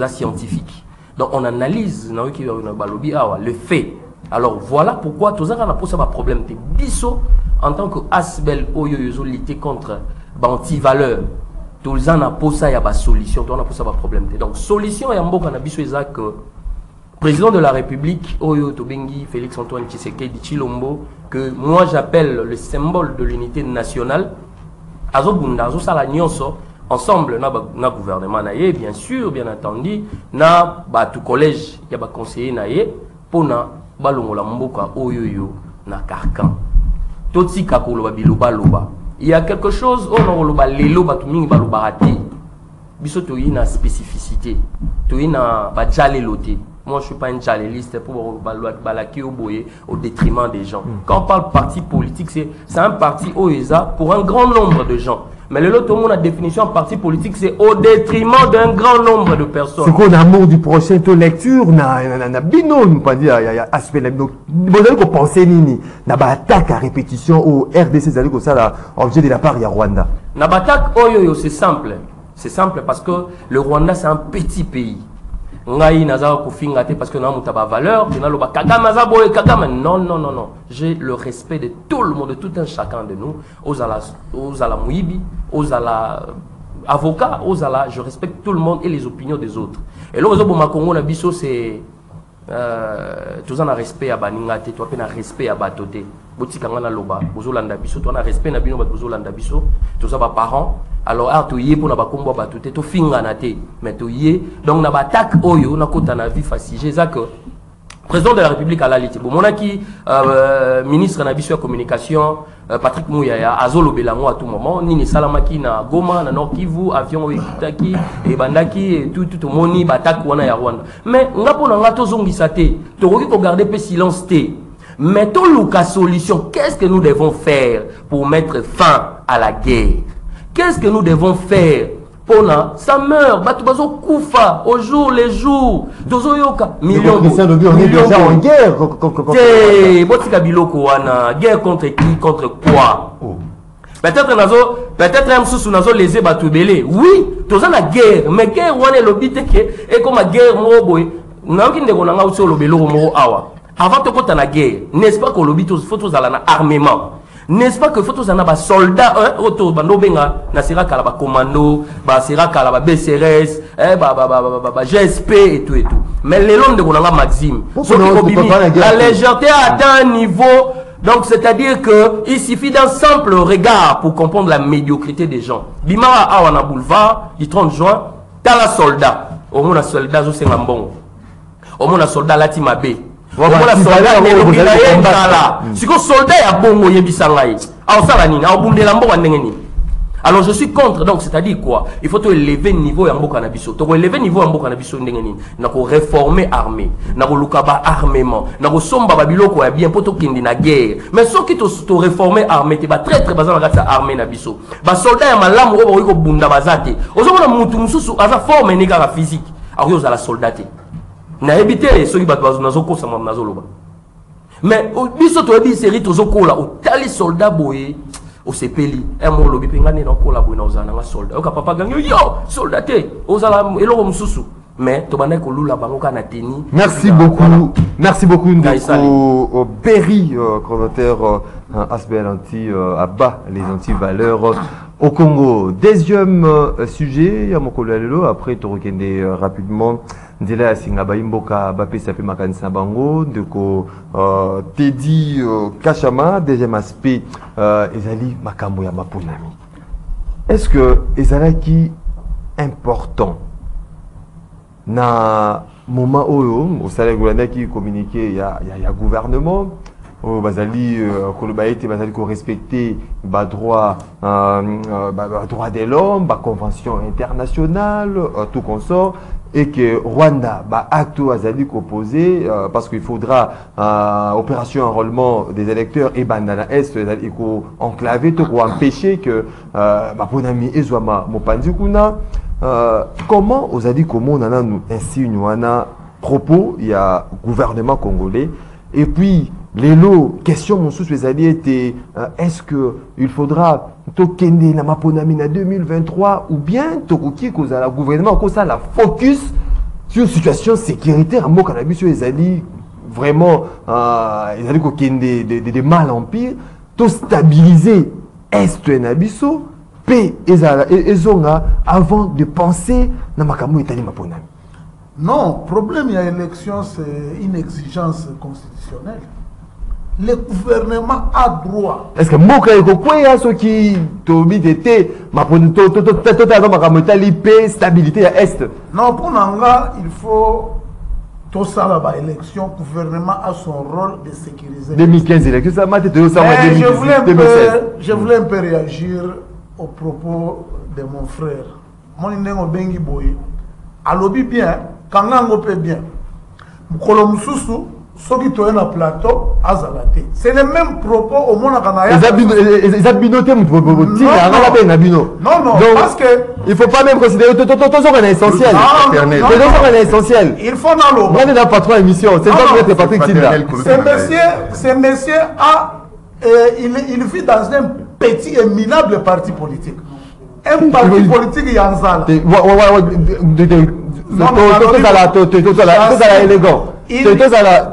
scientifique. Donc on analyse le fait. Alors voilà pourquoi tout ça a posé un problème. Biso en tant que Asbel lutter contre anti-valeur. Tout ça a posé une solution. On a posé un problème. Donc solution et en bon biso que président de la République Oyo Tobengi Félix Antoine Tshisekedi Tshilombo que moi j'appelle le symbole de l'unité nationale. Ensemble, na gouvernement naie, bien sûr, bien entendu, na tout collège, il y a conseiller naie, pour na balongola mboka oyoyo na karkan. Toti kakolo biloba loba. Il y a quelque chose, on loba lelo batumingi baloba raté. Biso to na spécificité, to na bajale loté. Moi, je ne suis pas un jaléliste pour balaki au détriment des gens. Quand on parle parti politique, c'est un parti OESA pour un grand nombre de gens. Mais le lot, la définition de parti politique, c'est au détriment d'un grand nombre de personnes. C'est quoi l'amour du prochain, ta lecture, na binôme, pas dire, il y a aspect là. Donc, vous avez pensé nini, na attaque à répétition au RDC, ça comme ça, là, objet de la part, il y a Rwanda. Na attaque, c'est simple. C'est simple parce que le Rwanda, c'est un petit pays. ngai naza kofinga te parce que na mutaba valeur na loba Kagame za boye Kagame non j'ai le respect de tout le monde, de tout un chacun de nous, aux ala muibi, aux ala avocat, je respecte tout le monde et les opinions des autres. Et là au Congo na biso c'est tous en respect à baningate, toi peine respect à batoté. Botika ngana loba, bozolanda biso, toi na respect na bino bozolanda biso, tous ça ba parents. Alors ah to yé pour na ba kombo batoté, to finga na te, mais to yé donc na ba attaque oyo na kota na vie facile. J'ai ça que président de la République à la lité. Bon monaki ministre na biso ya communication Patrick Mouyaya azolo belango à tout moment nini salamaki na Goma na Nord Kivu avion ekitaki et bandaki et tout moni batak wana ya Rwanda mais ngapo na ngato zongisa te to ko garder pe silence te. Mettons la solution. Qu'est-ce que nous devons faire pour mettre fin à la guerre? Qu'est-ce que nous devons faire pour ça meurt, batubazo koufa au jour les jours. Dozo yoka millions. On est déjà en guerre. Botika biloko wana guerre contre qui, contre quoi? Peut-être un sous nazo lésé batubele. Oui, toza na guerre, mais guerre wana lobite ke et comme guerre mo boy. Nangi ndeko nanga uso lobelo mo awa. Avant de côté la guerre, n'est-ce pas que l'obit photos à l'armement? N'est-ce pas que photos à la soldats, auto bando benga, na sera kalaba commando, ba sera kalaba BCRS, GSP et tout. Mais les longs de Gonanga Maxime, la légèreté atteint un niveau, donc c'est-à-dire que il suffit d'un simple regard pour comprendre la médiocrité des gens. Bimara Awana Boulevard, du 30 juin, t'as la soldat, au moins la soldat, je sais ngambon, au moins la soldat Latimabe. Si le soldat est bon, alors je suis contre, donc c'est-à-dire quoi? Il faut élever le niveau en Bokanabiso. Pour élever le niveau en Bokanabiso, il faut réformer l'armée, il faut armement, il faut somba babiloko ya bien pour tout kindi na guerre. Mais ceux qui te réformer l'armée, tu vas très bazan la armée na biso. Ba soldat ya malamu ko ko bunda bazate. Ozomona mutu mususu aza forme ni ka physique. Alors yo za la soldaté. Na éviter ceux qui battent nazo ko sama nazo loba. Mais biso to ebi série to zokola o tali soldat boye o sepeli e mo lobi pengane na kola boye na ozana nga soldat. O ka papa ganyo yo soldaté ozala eloko mususu. Mais to bana ko lula bango kana teni. Merci beaucoup. Voilà. Merci beaucoup Ndeko Berry coordinateur ASBL anti abat les anti-valeurs au Congo. Deuxième sujet, ya mokolo lelo après to rekende rapidement Ndela Singaba Imboka Bapé Sapé Makanisa Bango Ndeko Teddy Kachama. Deuxième aspect ezali makambo ya maponami. Est-ce que ezalaki important na moment où au salaire qui communiqué il y a gouvernement au bazali kolobaïté bazali ko respecter ba droit droit de l'homme ba convention internationale tout consort et que Rwanda ba acte azali opposé parce qu'il faudra opération enrôlement des électeurs et bandana est ezali ko enclaver tout pour empêcher que ba ponami ezwama mopanzi kuna. Comment vous avez dit comment on a nous insigne wana propos il y a gouvernement congolais et puis les lots question mon sous spécialité était est-ce que il faudra tokende na maponami na 2023 ou bien tokoki cause à la gouvernement cause ça la focus sur situation sécuritaire mo cannabis les ali vraiment ils allaient kokende de mal en pire to stabiliser est nabiso avant de penser na makambo itali maponami. Non, problème il y a élection c'est une exigence constitutionnelle. Le gouvernement a droit. Est-ce que moka ekokwea ceux qui tobi était maponami makambo itali paix stabilité à est. Non, pour nanga il faut tout ça là-bas élection gouvernement a son rôle de sécuriser. 2015 élection ça m'a été je voulais un peu réagir au propos de mon frère. Mon indengo bengi boy. Alobi bien, kangango pe bien. Mukolo mususu, soki to na plateau azalate. C'est le même propos au mona kanaya. Ezabinoté mutoboti ngala be na bino. Non non, parce que il faut pas même considérer tout un essentiel. Essentiel. Il faut dans l'eau. On est dans patron émission, c'est pas être Patrick Tilda. Ce monsieur a il vit dans un petit et minable parti politique. Un parti politique Yanzala. tozala élégant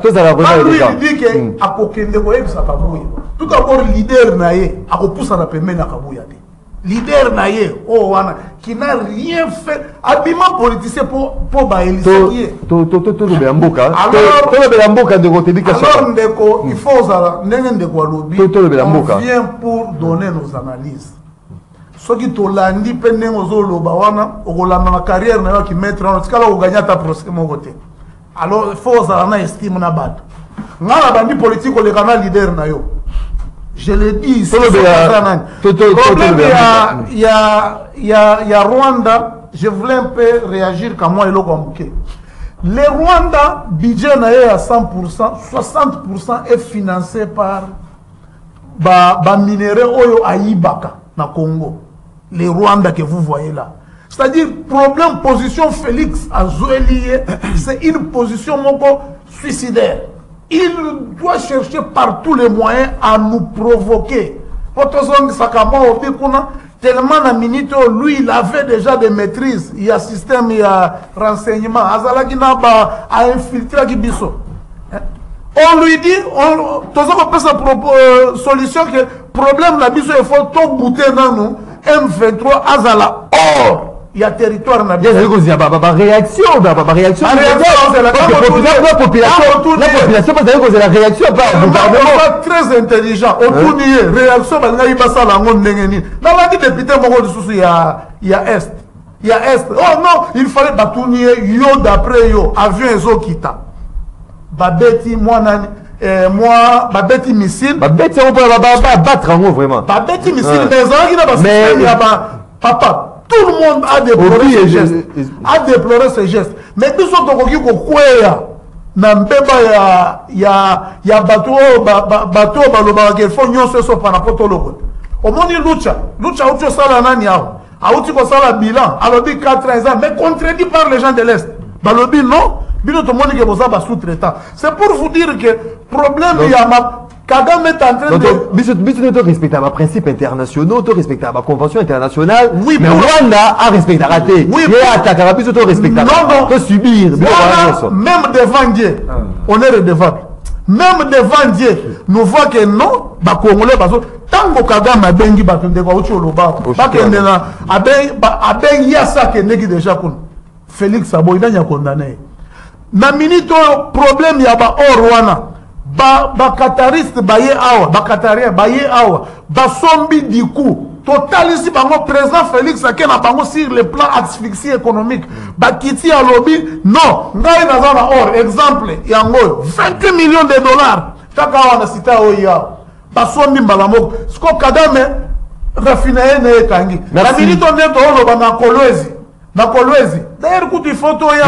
tozala vraiment élégant il dit que akokende koyebisa kabuya tout d'abord leader na ye akopusana pembeni ya kabuya te leader na ye wana qui n'a rien fait habillement politicien pour baelisaye tolobela mboka ndeko tebika alors ndeko il faut ozala ndenge ndeko alobi on vient pour donner nos analyses soki tolandi mpe ndenge ozoloba wana okolanda na carrière na yo akimetre wana tikala okoganya ata procès moko te alors il faut ozala na estime na bato ngai na bandi politique oleka na leader na yo je le dis ici problème il y a Rwanda je voulais un peu réagir comme moi eloko ambuke le Rwanda budget na ye à 100% 60% est financé par ba minéraux oyo aibaka na Congo les Rwanda que vous voyez là c'est-à-dire problème position Félix Azouelié c'est une position moko suicidaire. Il doit chercher par tous les moyens à nous provoquer. Tellement la minute, lui, il avait déjà des maîtrises. Il y a système, il y a renseignement. A infiltré Gibiso. On lui dit, solution que problème la biso, il faut tout goûter dans nous. M23, Azala, or. Il y a territoire na bien. Il y a réaction, la population, parce que la réaction pas gouvernement très intelligent. Autour nier réaction ba ngai ba sala ngo ndengeni. Na ba di député moko de susu il y a est. Il y a est. Oh non, il fallait batounier yo d'après yo avion ezo kita. Babeti moi nani moi babeti missile. Babeti on peut battre en vraiment. Babeti missile mais ça qui na ba système ya ba papa. Tout le monde a déploré ces gestes. A déploré ces gestes. Mais tout ce qui est il y a bateau il faut nous se par rapport au logo. Au moins lucha autre sala nani a outi ko sala bilan alors 4 ans mais contredit par les gens de l'Est. Balobi non, bino to moni que boza ba sous-traitant. C'est pour vous dire que problème il y a Kagame est en train de... Tu respectes les principes internationaux, tu respectes la convention internationale, oui, mais Rwanda a respecté la raté. Oui, il attaque, tu respectes non, tu subir. Même devant Dieu, on est redevable. Même devant Dieu, nous voyons que non, bah Congolais, parce que tant que Kagame a bengi batunde kwa uchi oloba, bah kende na aben yasa ke negi déjà kun. Félix Sabo il a condamné. Na minute problème ya ba Rwanda. Ba qatariste baye awa ba qatarien baye awa ba sombi du coup total ici bango président Félix akena bango sur le plan asphyxie économique ba kiti ya lobby non ngai nazana or exemple yango 20 millions de dollars taka wana sita oya ba sombi mbala moko sko Kagame rafinaye ne kangi la minute neto olo ba na Kolwezi d'ailleurs kuti photo ya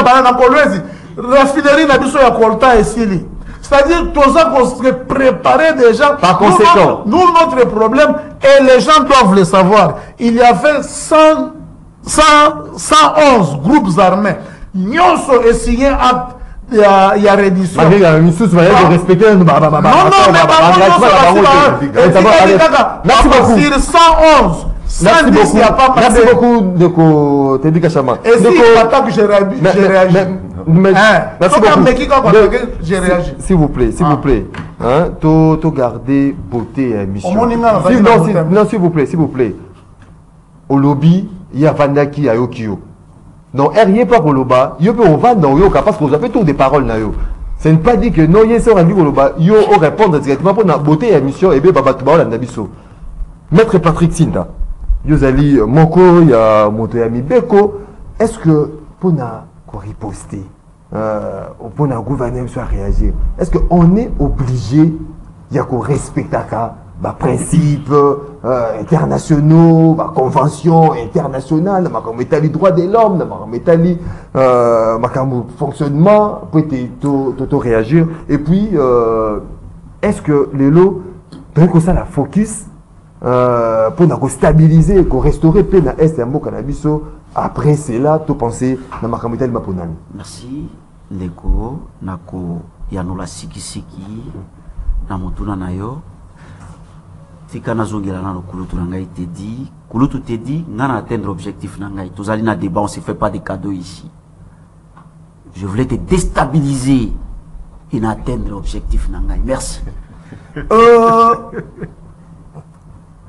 ba na Kolwezi raffinerie na biso ya Kolta esili. C'est-à-dire que tous se préparer déjà. Par conséquent. Nous, notre problème, et les gens doivent le savoir, il y avait 111 groupes armés. Nous avons signé acte. Il y a réduction. Non, merci beaucoup. Sur 111. Merci beaucoup de Teddy Chama. Et si pas que j'ai réagi. Merci beaucoup. J'ai réagi. S'il vous plaît, hein, to garder beauté et mission. Non, s'il vous plaît. Au lobby, il y a Vandaki à Yokio. Non, rien pas pour l'oba, yo peut on va dans Yoka parce que vous avez tout des paroles na yo. Ce n'est pas dit que non, il sera dit que l'oba, yo on répondre directement pour la beauté et mission et bien baba tuba la nabiso. Maître Patrick Sinda, Yozali Moko, il y a Motoyami Beko, est-ce que pour na quoi riposter, pour na gouverner soit réagir, est-ce qu'on est obligé, il y a qu'on respecte les principes internationaux, les conventions internationales, les droits de l'homme, le fonctionnement, pour réagir. Et puis, est-ce que les lots, pour ça la focus, pour stabiliser, pour restaurer plein d'Est et un cannabis, après cela, tu penses à Makamutel Maponani. Merci. Leko, Nako, Yanola Siki, Namotuna Nayo. Tika nazongela na kulutu na ngai te dit kulutu te dit ngana atteindre objectif na ngai tozali na débat on se fait pas des cadeaux ici Je voulais te déstabiliser et n'atteindre l'objectif Nangai. Merci.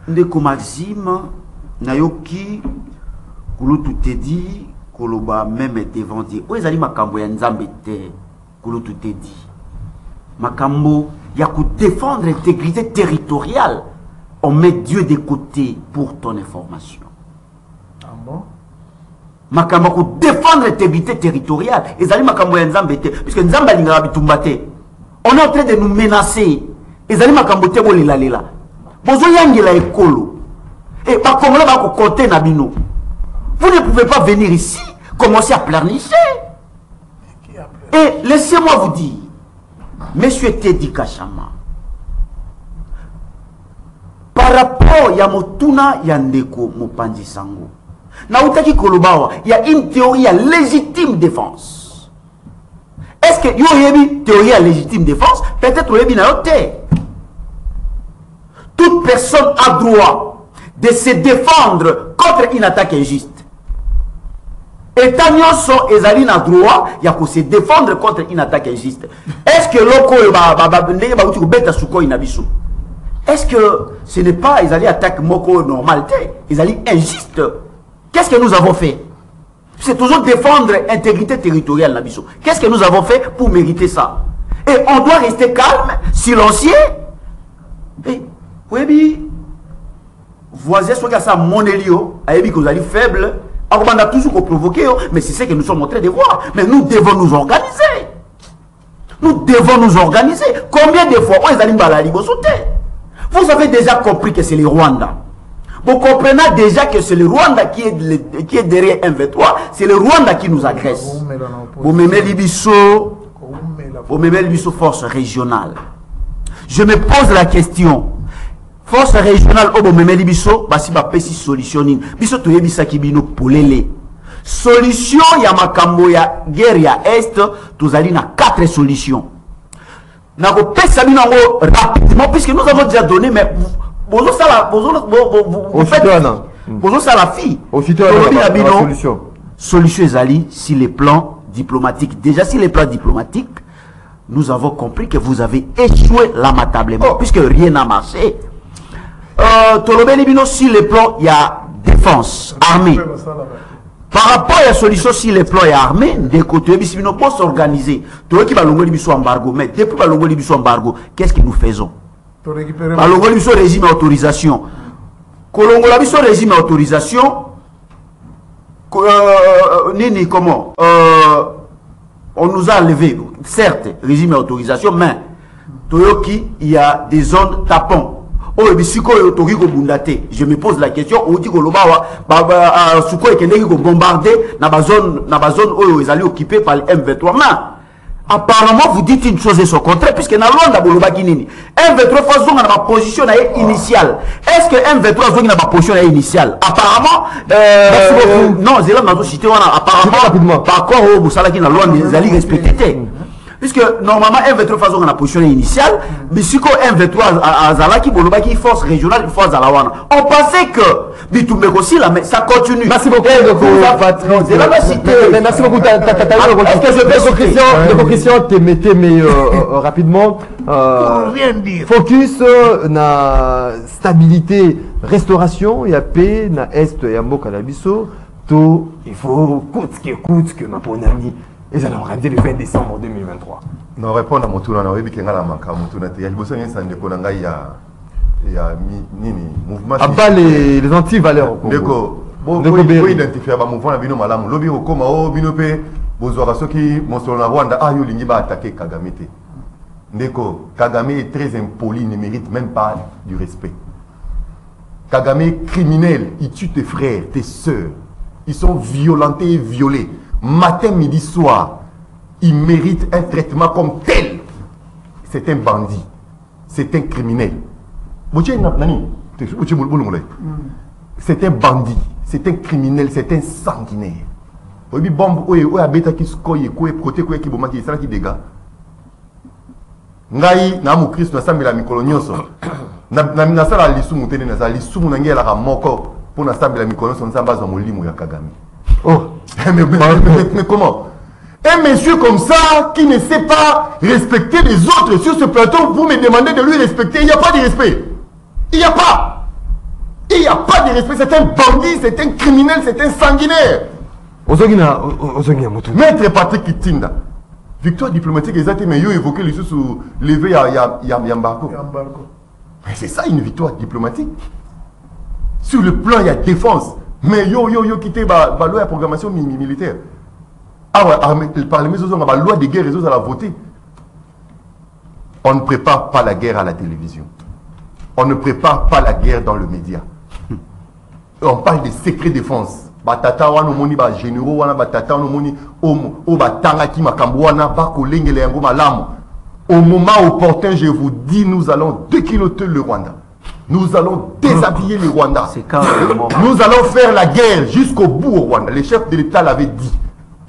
Ndeko Maxime, Nayoki, Kouloutou te dit, Koloba même devant Dieu. Où est-ce Makambo ya Nzambe te? Kouloutou te dit. Makambo, il y a qu'à défendre l'intégrité territoriale. On met Dieu de côté pour ton information. Ah bon? Makambo ko défendre l'intégrité territoriale. Et ça makambo ya Nzambe te puisque Nzambe lingala bitumba te. On est en train de nous menacer. Et ça makambo te bo lela lela. Bozo yangela ekolo. Et ba Congolais ba ko côté na bino. Vous ne pouvez pas venir ici commencer à pleurnicher. Et laissez-moi vous dire, Monsieur Teddy Kachama, par rapport ya motuna ya ndeko Mopanzi Sango. Nautaki Kolobawa, il y a une théorie à légitime défense. Est-ce que y a une théorie à légitime défense? Peut-être qu'il y a une. Toute personne a droit de se défendre contre une attaque injuste. Et tant sont ezali na droit, il y a que se défendre contre une attaque injuste. Est-ce que l'oko est-ce que ce n'est pas ezali attaque moko normalité, ezali injuste? Qu'est-ce que nous avons fait? C'est toujours défendre l'intégrité territoriale de Nabiso. Qu'est-ce que nous avons fait pour mériter ça? Et on doit rester calme, silencieux. Et, oui, voisin, soit que ça, mon élio, a dit que vous allez faible, on a toujours provoqué, mais c'est ce que nous sommes en train de voir. Mais nous devons nous organiser. Nous devons nous organiser. Combien de fois, on est allé à la vous avez déjà compris que c'est le Rwanda. Vous comprenez déjà que c'est le Rwanda qui est derrière M23. C'est le Rwanda qui nous agresse. Vous m'aimez Libiso, force régionale. Je me pose la question. Force régionale, vous m'aimez Libiso, si vous avez solution. Biso tu es bisa kibino polele. Solution, ya makambo ya guerre ya Est, tu allez na 4 solutions. N'a pas pesa bino rapidement, puisque nous avons déjà donné, mais vous faites ça la fille. Solution Zali, si les plans diplomatiques, déjà si les plans diplomatiques, nous avons compris que vous avez échoué lamentablement, puisque rien n'a marché. Si les plans, il y a défense, armée. Par rapport à la solution, si les plans sont armés, des côtés, ils peuvent s'organiser. Tout qui va embargo, mais depuis que embargo, qu'est-ce que nous faisons? Le régime d'autorisation. Le régime d'autorisation. Comment on nous a enlevé, certes, régime d'autorisation, mais il y a des zones tapons. Je me pose la question, on dit que le bombardé dans la zone où ils allaient occuper par le M23. Apparemment, vous dites une chose et son contraire, puisque dans M23 a ma position initiale. Est-ce que M23 a ma position initiale? Apparemment, non, c'est là que cité, apparemment, par contre, vous savez qu'il y a loi des alliés respectés. Puisque normalement, M23 a la position initiale, mais si M23 a Zalaki, Bolobaki, force régionale, force à la Wana. On pensait que Bitumbek aussi, là, mais ça continue. Merci beaucoup, c'est la cité. Merci beaucoup. Est-ce que je peux, Christian, te mettez, mais rapidement, rien dire. Focus na stabilité, restauration, il y a paix, na Est, il y a Mboka Nabiso, tout, il faut coûte que ma bonne amie. Et ça l'a organisé le 20 décembre 2023. Non, répondre à mon tour, on a vu qu'il y a un mouvement. Il y a besoin mouvement. À bas les anti-valeurs. D'accord. Bon, il faut identifier un mouvement. Il y a un lobby au coma. Il y a ceux qui montrent la Rwanda. Ah, il y a attaqué Kagame. D'accord. Kagame est très impoli, il ne mérite même pas du respect. Kagame est criminel. Il tue tes frères, tes soeurs. Ils sont violentés et violés. Matin, midi, soir, il mérite un traitement comme tel. C'est un bandit. C'est un criminel. C'est un bandit. C'est un criminel. C'est un sanguinaire. Ngai na mu Christ na sambela mikolo nyonso na sala lisumu tene na sala lisumu na ngela ka moko pour na sambela mikolo nyonso nzamba za molimo ya Kagame. Oh, mais comment? Un monsieur comme ça, qui ne sait pas respecter les autres sur ce plateau, vous me demandez de lui respecter. Il n'y a pas de respect. Il n'y a pas. Il n'y a pas de respect. C'est un bandit, c'est un criminel, c'est un sanguinaire. Maître Patrick Kitinda. Victoire diplomatique exacte, mais il a évoqué les choses levé à Yambarko. Mais c'est ça une victoire diplomatique. Sur le plan, il y a défense. Mais yo quitté la loi de programmation militaire. Ah ouais, le Parlement, la loi de guerre, ils ont la voter. On ne prépare pas la guerre à la télévision. On ne prépare pas la guerre dans le média. On parle de secret défense. Batata wana moni ba généraux wana batata wana moni o batanga ki makambo wana ba kolengele yango malamu. Au moment opportun, je vous dis, nous allons déculotter le Rwanda. Nous allons déshabiller le Rwanda. Nous allons faire la guerre jusqu'au bout au Rwanda. Les chefs de l'État l'avaient dit.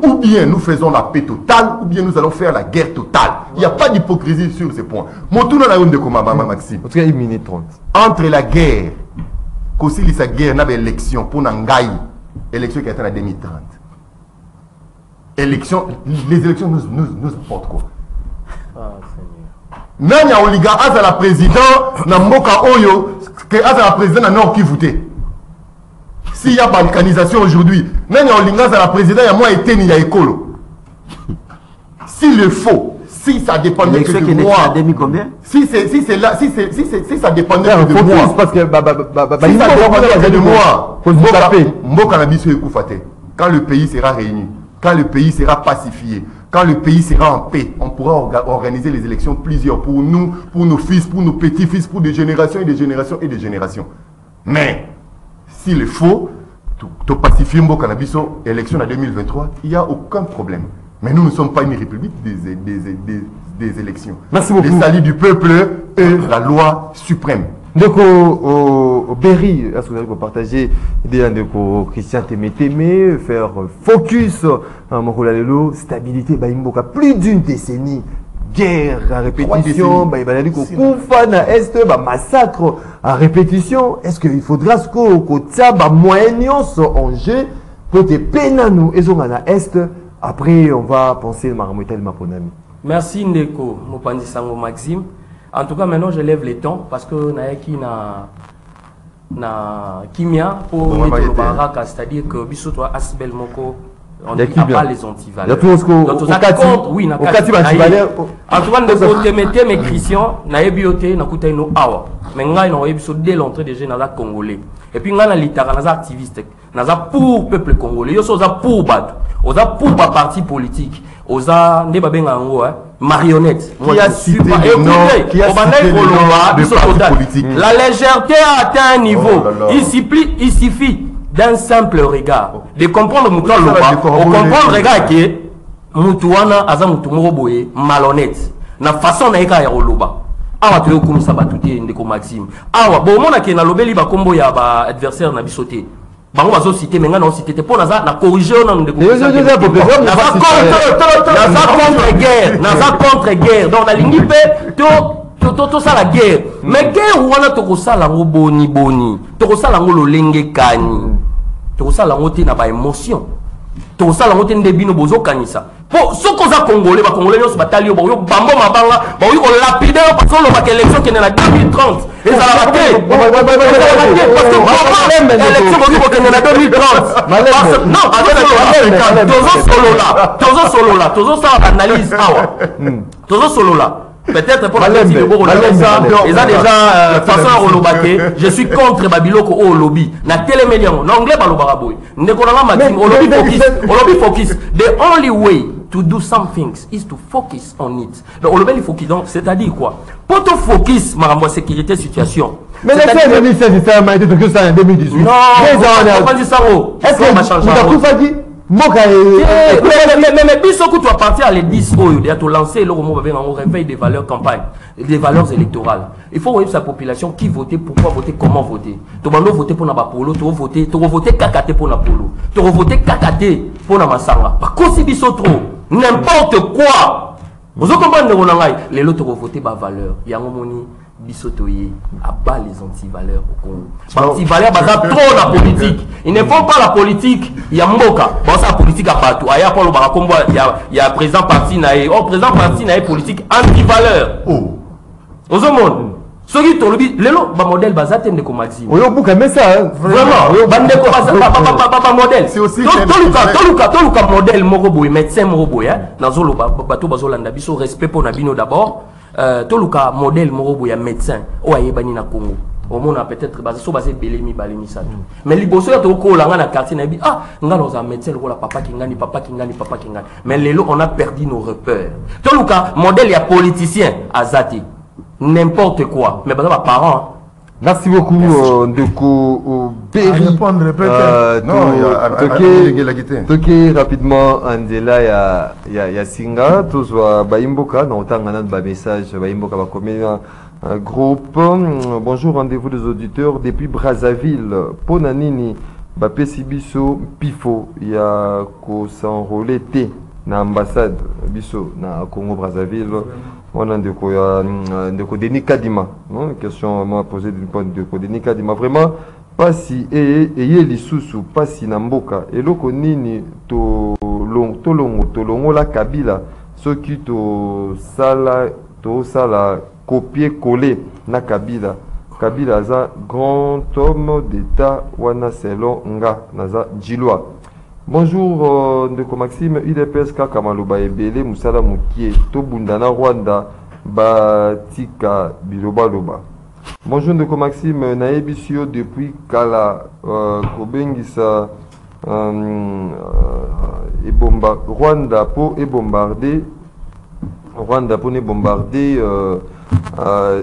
Ou bien nous faisons la paix totale, ou bien nous allons faire la guerre totale. Il n'y a pas d'hypocrisie sur ces points. Montouna la de Komama, Maxime. En tout cas, 1 minute 30. Entre la guerre, qu'aussi la guerre, n'a pas élection pour Nangaï, élection qui est en 2030. Élection, les élections nous apportent quoi? Nanya Oliga Aza la président, na Mboka Oyo, que Aza la président na Nord qui votait. S'il y a balkanisation aujourd'hui, Nanya Oliga Aza la président, il y a moi été ni ya écolo. S'il le faut, si ça dépendait que de moi. Si ça dépendait que de moi. Parce que si ça dépendait de moi. Mboka na biso ekoufate. Quand le pays sera réuni, quand le pays sera pacifié, quand le pays sera en paix, on pourra organiser les élections plusieurs pour nous, pour nos fils, pour nos petits-fils, pour des générations et des générations et des générations. Mais, s'il est faux, tout pacifier Mboka na biso, élection en 2023, il n'y a aucun problème. Mais nous ne sommes pas une république des élections. Merci beaucoup. Les salut du peuple et la loi suprême. Donc, au Berry, est-ce que vous allez partager l'idée de Christian Témétémé, faire focus à Mokolalelo, stabilité, Baïmboka, plus d'une décennie, guerre à répétition, Koufa na Est, massacre à répétition. Est-ce qu'il faudra ce qu'on tient moyens en jeu pour te peiner nous et à Est? Après, on va penser à Maramotel Maponami. Merci Ndeko, Mopandi Sango Maxime. En tout cas, maintenant, je lève les tons parce que Naeki na kimia pour mettre le baraka, c'est-à-dire que Bissoto Asbel Moko, on n'a pas les antivaleurs. Donc, oui, en tout cas, Ndeko Temete, mais Christian, Naebiote, Nakouta no Awa. Mais Nga, il y a dès l'entrée des jeunes congolais. Et puis, Nga, na litara, na activiste, na pour peuple congolais, yo so pour Bad, oza pour parti politique, oza ne babenga ngo marionnette. Qui a cité le nom de parti politique. La légèreté a atteint un niveau. Il suffit d'un simple regard de comprendre Moutou Loba. On comprend le regard que Moutouana aza Moutou boye malhonnête. Na façon na eka ya Loba. Awa tu comme ça batuté ndeko Maxime. Awa bon mona ke na lobeli ba kombo ya ba adversaire na bisoté. Bango bazo cité mais nga na cité te pona za na corriger on ndeko. Naza contre guerre. Donc na lingi pe to ça la guerre. Mais guerre wana to ko sala ngo boni. To ko sala ngo lolenge kani. To ko sala ngo te na ba émotion. To ko sala ngo te ndebino bozo kanisa. Pour ceux qui sont congolais, les Congolais sont battus, ils sont bambo mabanga, ils sont lapidés parce que l'élection qui est en 2030. Et ça va rater. Parce que l'élection qui est en 2030. Non, toujours solo là, toujours ça analyse. Toujours solo là. Peut-être pour la partie de Boro, ils ont déjà façon à Olobake. Je suis contre Babiloko au lobby. Na télémédia, l'anglais Balobaraboy. Nekolanga Maxime, Olobi focus. The only way to do some things is to focus on it. Donc Olobi focus, donc c'est-à-dire quoi? Pour te focus, ma sécurité situation. Mais l'élection 2016, c'est un maïté de ça en 2018. Non, est-ce que ça change? Mais Bissoko, tu as parti à les 10 euros, tu as lancé le réveil des valeurs campagne, des valeurs électorales. Il faut voir sa population qui votait, pourquoi voter, comment voter. Tu vas voter pour Nabapolo, tu vas voter Kakate pour Napolo, tu vas voter Kakate pour Namasanga. Parce que si Bissoko trop, n'importe quoi, Vous comprenez on a les lots pour voter par valeur. Il y a un moni bisotoyer à bas les anti-valeurs au Congo. Anti-valeurs basent trop la politique. Ils ne font pas la politique. Il y a Mboka. Bon ça politique à partout. Aya Paulo Barakombo il y a président parti naé. Oh président parti naé politique anti-valeur. Oh. Aux monde. Ce qui est le lot modèle basé de Maxime. Oui, on peut ça. Vraiment. Pas modèle. C'est aussi Toluka modèle moroboy médecin moroboy hein. Nazolo bateau bazolanda biso respect pour Nabino d'abord. Toluka modèle moroboy médecin o ayebani na Congo. Au monde peut-être basé belemi balemi ça. Mais liboso ya to ko langa na quartier na bi ah ngalo za médecin ko la papa kingani. Mais lelo on a perdu nos repères. Toluka modèle ya politicien azati. N'importe quoi, mais pas parents. Merci beaucoup, Ndeko Berry. Toké rapidement, Andela, il y a Singa, tous Baimboka, dans autant de message, Baimboka va commettre un groupe. Bonjour, rendez-vous des auditeurs depuis Brazzaville. Ponanini, Bapesibiso, Pifo, il y a qu'on s'enrôler T, na ambassade, Biso, na Congo Brazzaville. On a de Denis Kadima. Une question m'a posé de Denis Kadima. Vraiment, pas si et Yelisusu, pas si Namboka. Et le Konini, Tolongo la Kabila, ce qui to sala copier-coller na Kabila. Kabila za grand homme d'État, wana selon nga, naza Djiloa. Bonjour, Ndeko Maxime, UDPS Kamaloba Ebele, Moussala Moukie, Tobundana Rwanda, Batika Biloba. Bonjour, Ndeko Maxime, Naebisio depuis Kala, Kobengisa, Ebomba, Rwanda pour bombarder,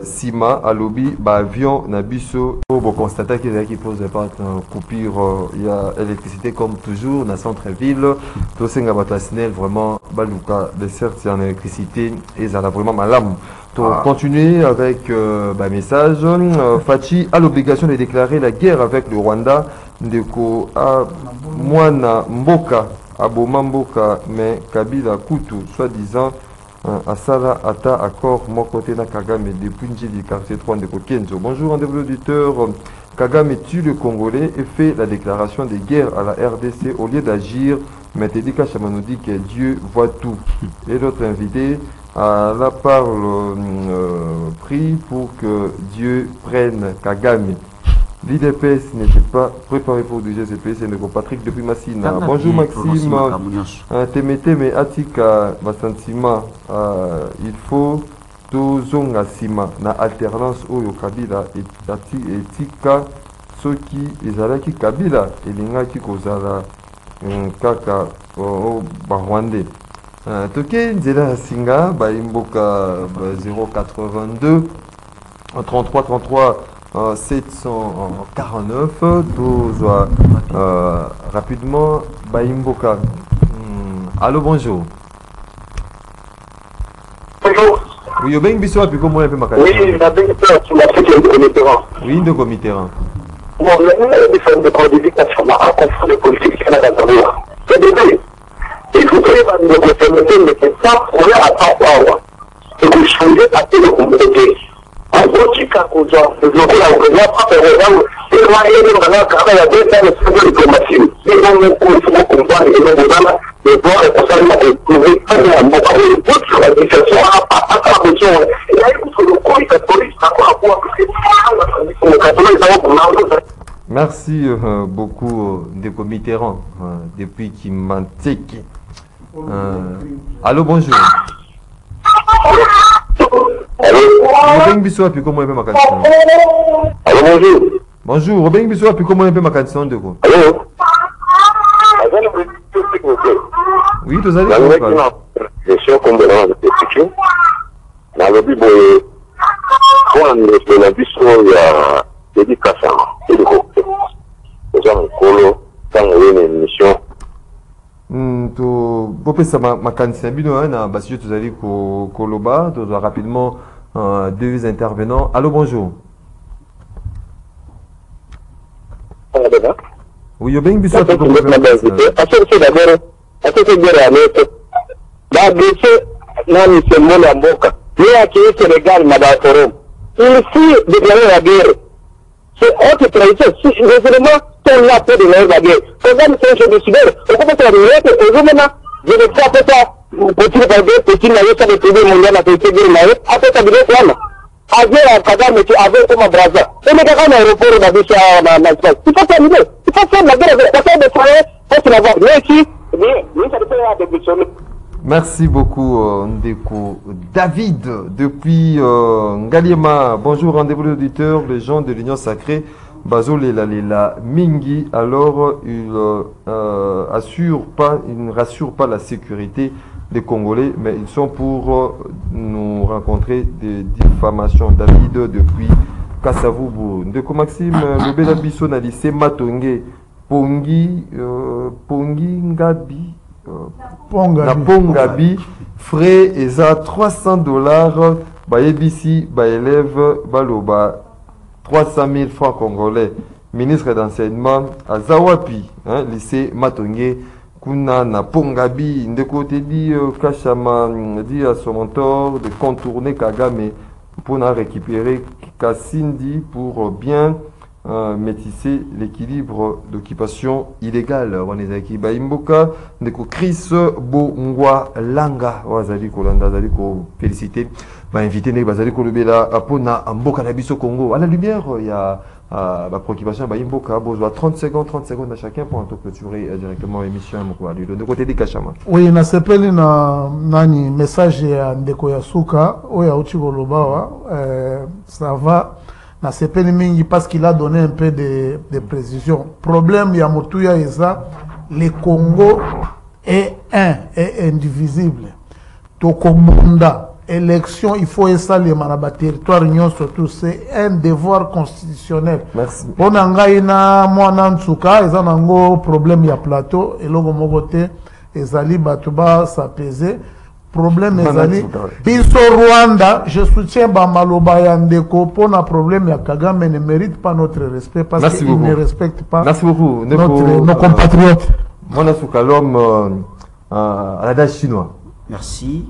Sima, Alobi, avion, Nabiso, pour constater qu'il y a qui pose pas coupure, il y a électricité comme toujours, dans centre-ville, tout ce qui est vraiment, Balouka, de certes, c'est en électricité, et ça a vraiment malam. Pour continuer avec message, Fachi a l'obligation de déclarer la guerre avec le Rwanda, Ndeko a Mwana Mboka, Aboma Mboka, mais Kabila Kutu, soi-disant, Asala Ata accord mon côté na Kagame depuis du quartier 3 de Kokenzo. Bonjour, rendez-vous auditeur. Kagame tue le Congolais et fait la déclaration de guerre à la RDC au lieu d'agir. Mais Tedika Chamano dit que Dieu voit tout. Et l'autre invité à la parole prie pour que Dieu prenne Kagame. L'IDPS n'était pas préparé pour du GCP, c'est le Patrick depuis Massina. Bonjour Maxime, Temeteme Atika Basantima, il faut Tozonga Sima, na alternance Oyo Kabila et Tika, Soki, Ezalaki Kabila, et Lingaki Kozala, Kaka, Barwande. Toke Nzela Singa, Baimboka 082, 33 749, rapidement, Baimboka. Allô, bonjour. Bonjour. Oui, au Beng Bissou, puis comment on peut m'accueillir? Oui, la Beng Bissou, tu m'as fait un comité. Oui, de comité. Bon, la défense de codification, on a conflit de politique Canada dans le monde. C'est désolé. Il faut que les gens de conformité ne soient pas pour à temps. Et que je faisais à tout le monde. En gros, tu as qu'on doit développer la revenue, pas faire exemple, et moi, il y a des gens qui ont deux ans de service de diplomatie. Et on est pour le comprendre, et on est dans les droits responsables de trouver un peu de beaucoup sur la situation, à la question. Et là, il faut que le corps catholique, d'accord, à pouvoir, parce que le catholique, ça va pour l'ensemble. Merci beaucoup de Mitterrand, depuis qu'il m'antique. Allô, bonjour. Allô? Robin Bissou, puis comment on peut ma candidature? Allô, bonjour. Bonjour, Robin Bissou, puis comment on peut ma candidature de quoi? Allô? Oui, tu as dit je suis au Congolais de Pétition. Dans le but, quand on a vu sur la dédication, c'est le groupe. Nous avons un colo, quand on a une émission. Pour ça, ma candidature, parce que tu as dit Koloba, tu as rapidement deux intervenants. Allô, bonjour. Oui, yo ben biso to ko nani Semolo ya mboka yeye akiye Sénégal na ba forum il faut déclarer la guerre c'est autre tradition si vraiment ton là peut déclarer la guerre comme c'est un de cyber on peut faire une et maintenant je ne sais pas ça petit par petit na yesa de TV mondial na petit guerre na après ça dire quoi avec Kagame tu avec comme Brazza et mais quand on aéroport na bicha na espace il faut faire l'idée il faut faire la guerre ça fait de travail pour la voir mais si mais ça dépend de l'évolution. Merci beaucoup Ndeko. David, depuis Ngaliema, bonjour, rendez-vous d'auditeurs, les gens de l'Union Sacrée, Bazo Lela Mingi, alors il ne rassure pas la sécurité des Congolais, mais ils sont pour nous rencontrer des diffamations. David, depuis Kassavubu. Ndeko Maxime, le Bélabiso n'a lycée Matongé, Pongi Ngabi. Na Pongabi, frais et ça $300, Bayebisi, Bayelève, Baloba, 300 000 francs congolais. Ministre d'enseignement à Zawapi, lycée Matongé, Kuna na Pongabi, de côté dit Kachama, dit à son mentor de contourner Kagame pour récupérer Kassindi pour bien métisser l'équilibre d'occupation illégale. Wanezaki Baimboka, Ndeko Chris Bongwa Langa, Wazali Kolanda, Zali ko féliciter, va inviter Nek Bazali Kolobela Apona Mboka Nabiso Congo. À la lumière, il y a la préoccupation Baimboka, besoin 30 secondes à chacun pour clôturer directement l'émission. De côté des Kachama. Oui, na sepeli na nani message ya Ndeko Yasuka, oya uchi Golobawa, ça va. Na sepeli mingi parce qu'il a donné un peu de précision. Problème ya Motuya Eza, le Congo est indivisible. Tokomonda, élection, il faut essayer les manaba territoire union surtout, c'est un devoir constitutionnel. Merci. On a ngaina mwana nsuka, eza nango problème ya plateau, et logo mogote, ezali batuba s'apaiser. Problème ezali biso Rwanda, je soutiens Bamaloba ya Ndeko pour un problème ya Kagame ne mérite pas notre respect parce qu'il ne respecte pas nos compatriotes. Mwana Souka, l'homme à l'adage chinois. Merci.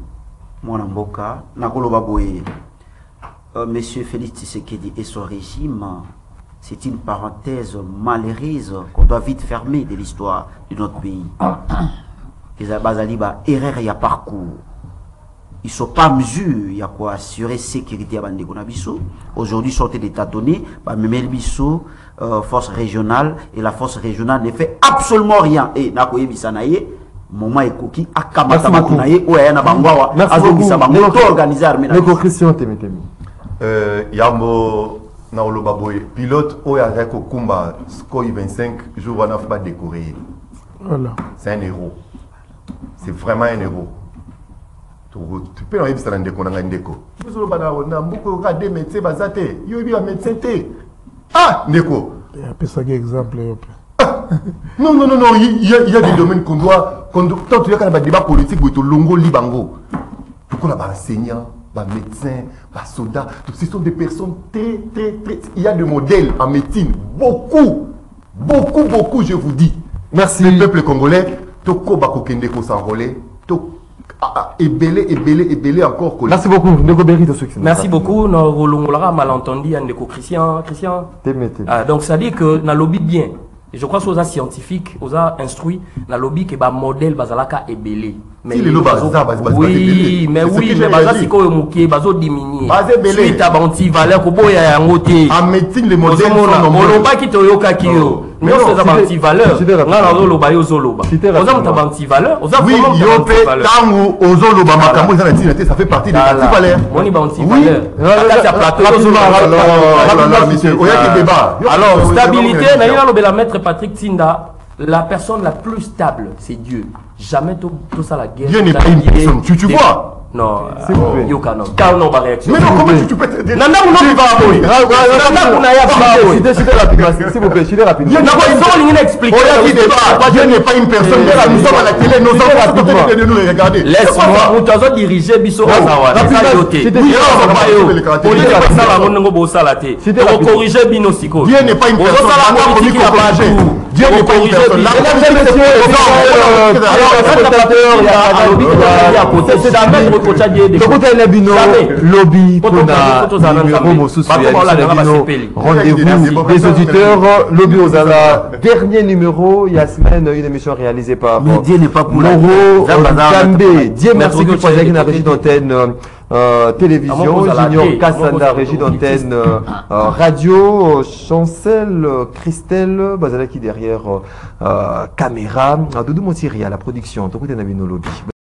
Mwana Mboka, Nakoloba Boye. Monsieur Félix Tshisekedi et son régime, c'est une parenthèse malheureuse qu'on doit vite fermer de l'histoire de notre pays. Les Abazaliba, erreur et parcours. Ils ne sont pas en mesure, il y a quoi assurer sécurité à Bandeko Nabiso. Aujourd'hui, sortez des tâtonnés, Memel Bisso, force régionale, et la force régionale ne fait absolument rien. Et Nakoye Bissanaye, Moma Ekoki, Akamata Makunaye, Ouayana Bangwawa, Azobisa Bango, organisé armée. Neko Christian Temetemi. Yambo Naoloba Boye, pilote Oyareko Kumba, Skoy 25, jours à pas décoré. Voilà. C'est un héros. C'est vraiment un héros. Tu peux enlever ça dans Ndeko na Ndeko. Vous avez na beaucoup regardé médecin bazate. Yo bi médecin té. Ah Ndeko. Il y a ça exemple. Non, il y a des domaines qu'on doit tant tu y a un débat politique où tu longo libango. Pourquoi là enseignant, médecin, soldat, ce sont des personnes très il y a des modèles en médecine, beaucoup, je vous dis. Merci le peuple congolais. Toko bakokende ko s'enrôler, ébélé encore. Merci beaucoup, Ndeko Berry de merci beaucoup, nous l'avons malentendu, Ndeko Christian. Donc ça dit que dans lobby bien, et je crois que aux scientifiques, aux instruits, dans le lobby que le modèle bazalaka ébélé. Mais oui, mais bazasi ko muké bazo diminuer. Suite à banti valeur ko boya ya ngoté. En médecine les modèles sont nombreux. On pas qui toyoka kiyo. Mais on se banti valeur. Ngala zoloba yo zoloba. On a banti valeur. On a oui, yo pe tangu ozoloba makambo za natinate ça fait partie de banti valeur. Moni banti valeur. Akati plateau zoloba. Monsieur, oya ki débat. Alors, stabilité, na lobela maître Patrick Tinda, la personne la plus stable, c'est Dieu. Jamais tout ça la guerre. Dieu n'est pas une personne. Tu vois? Non, Yokanon. Car non, ma réaction. Mais non, comment tu peux te dire? Nanda Mouno va boy. Nanda Mouno va boy. S'il vous plaît, je rapide. Dieu n'a expliqué. Dieu n'est pas une personne. Nous sommes à la télé, nos enfants sont en train de nous regarder. Laisse-moi, nous t'avons dirigé Bisso Azawa. Dieu n'est pas une personne. Dieu me corrige. Mesdames et messieurs, c'est jamais recochanger des Tokuta Nabino, lobby, Pona, numéro Mosusu, rendez-vous des auditeurs, lobby aux ala, dernier numéro, il y a semaine, une émission réalisée par Dieu n'est pas pour la Moro Kambé. Dieu merci que tu as la régie d'antenne télévision, Junior Kassanda, régie d'antenne radio, Chancel, Christelle, Bazalaki derrière caméra, Doudou Montiri à la production, Tokuta Nabino lobby.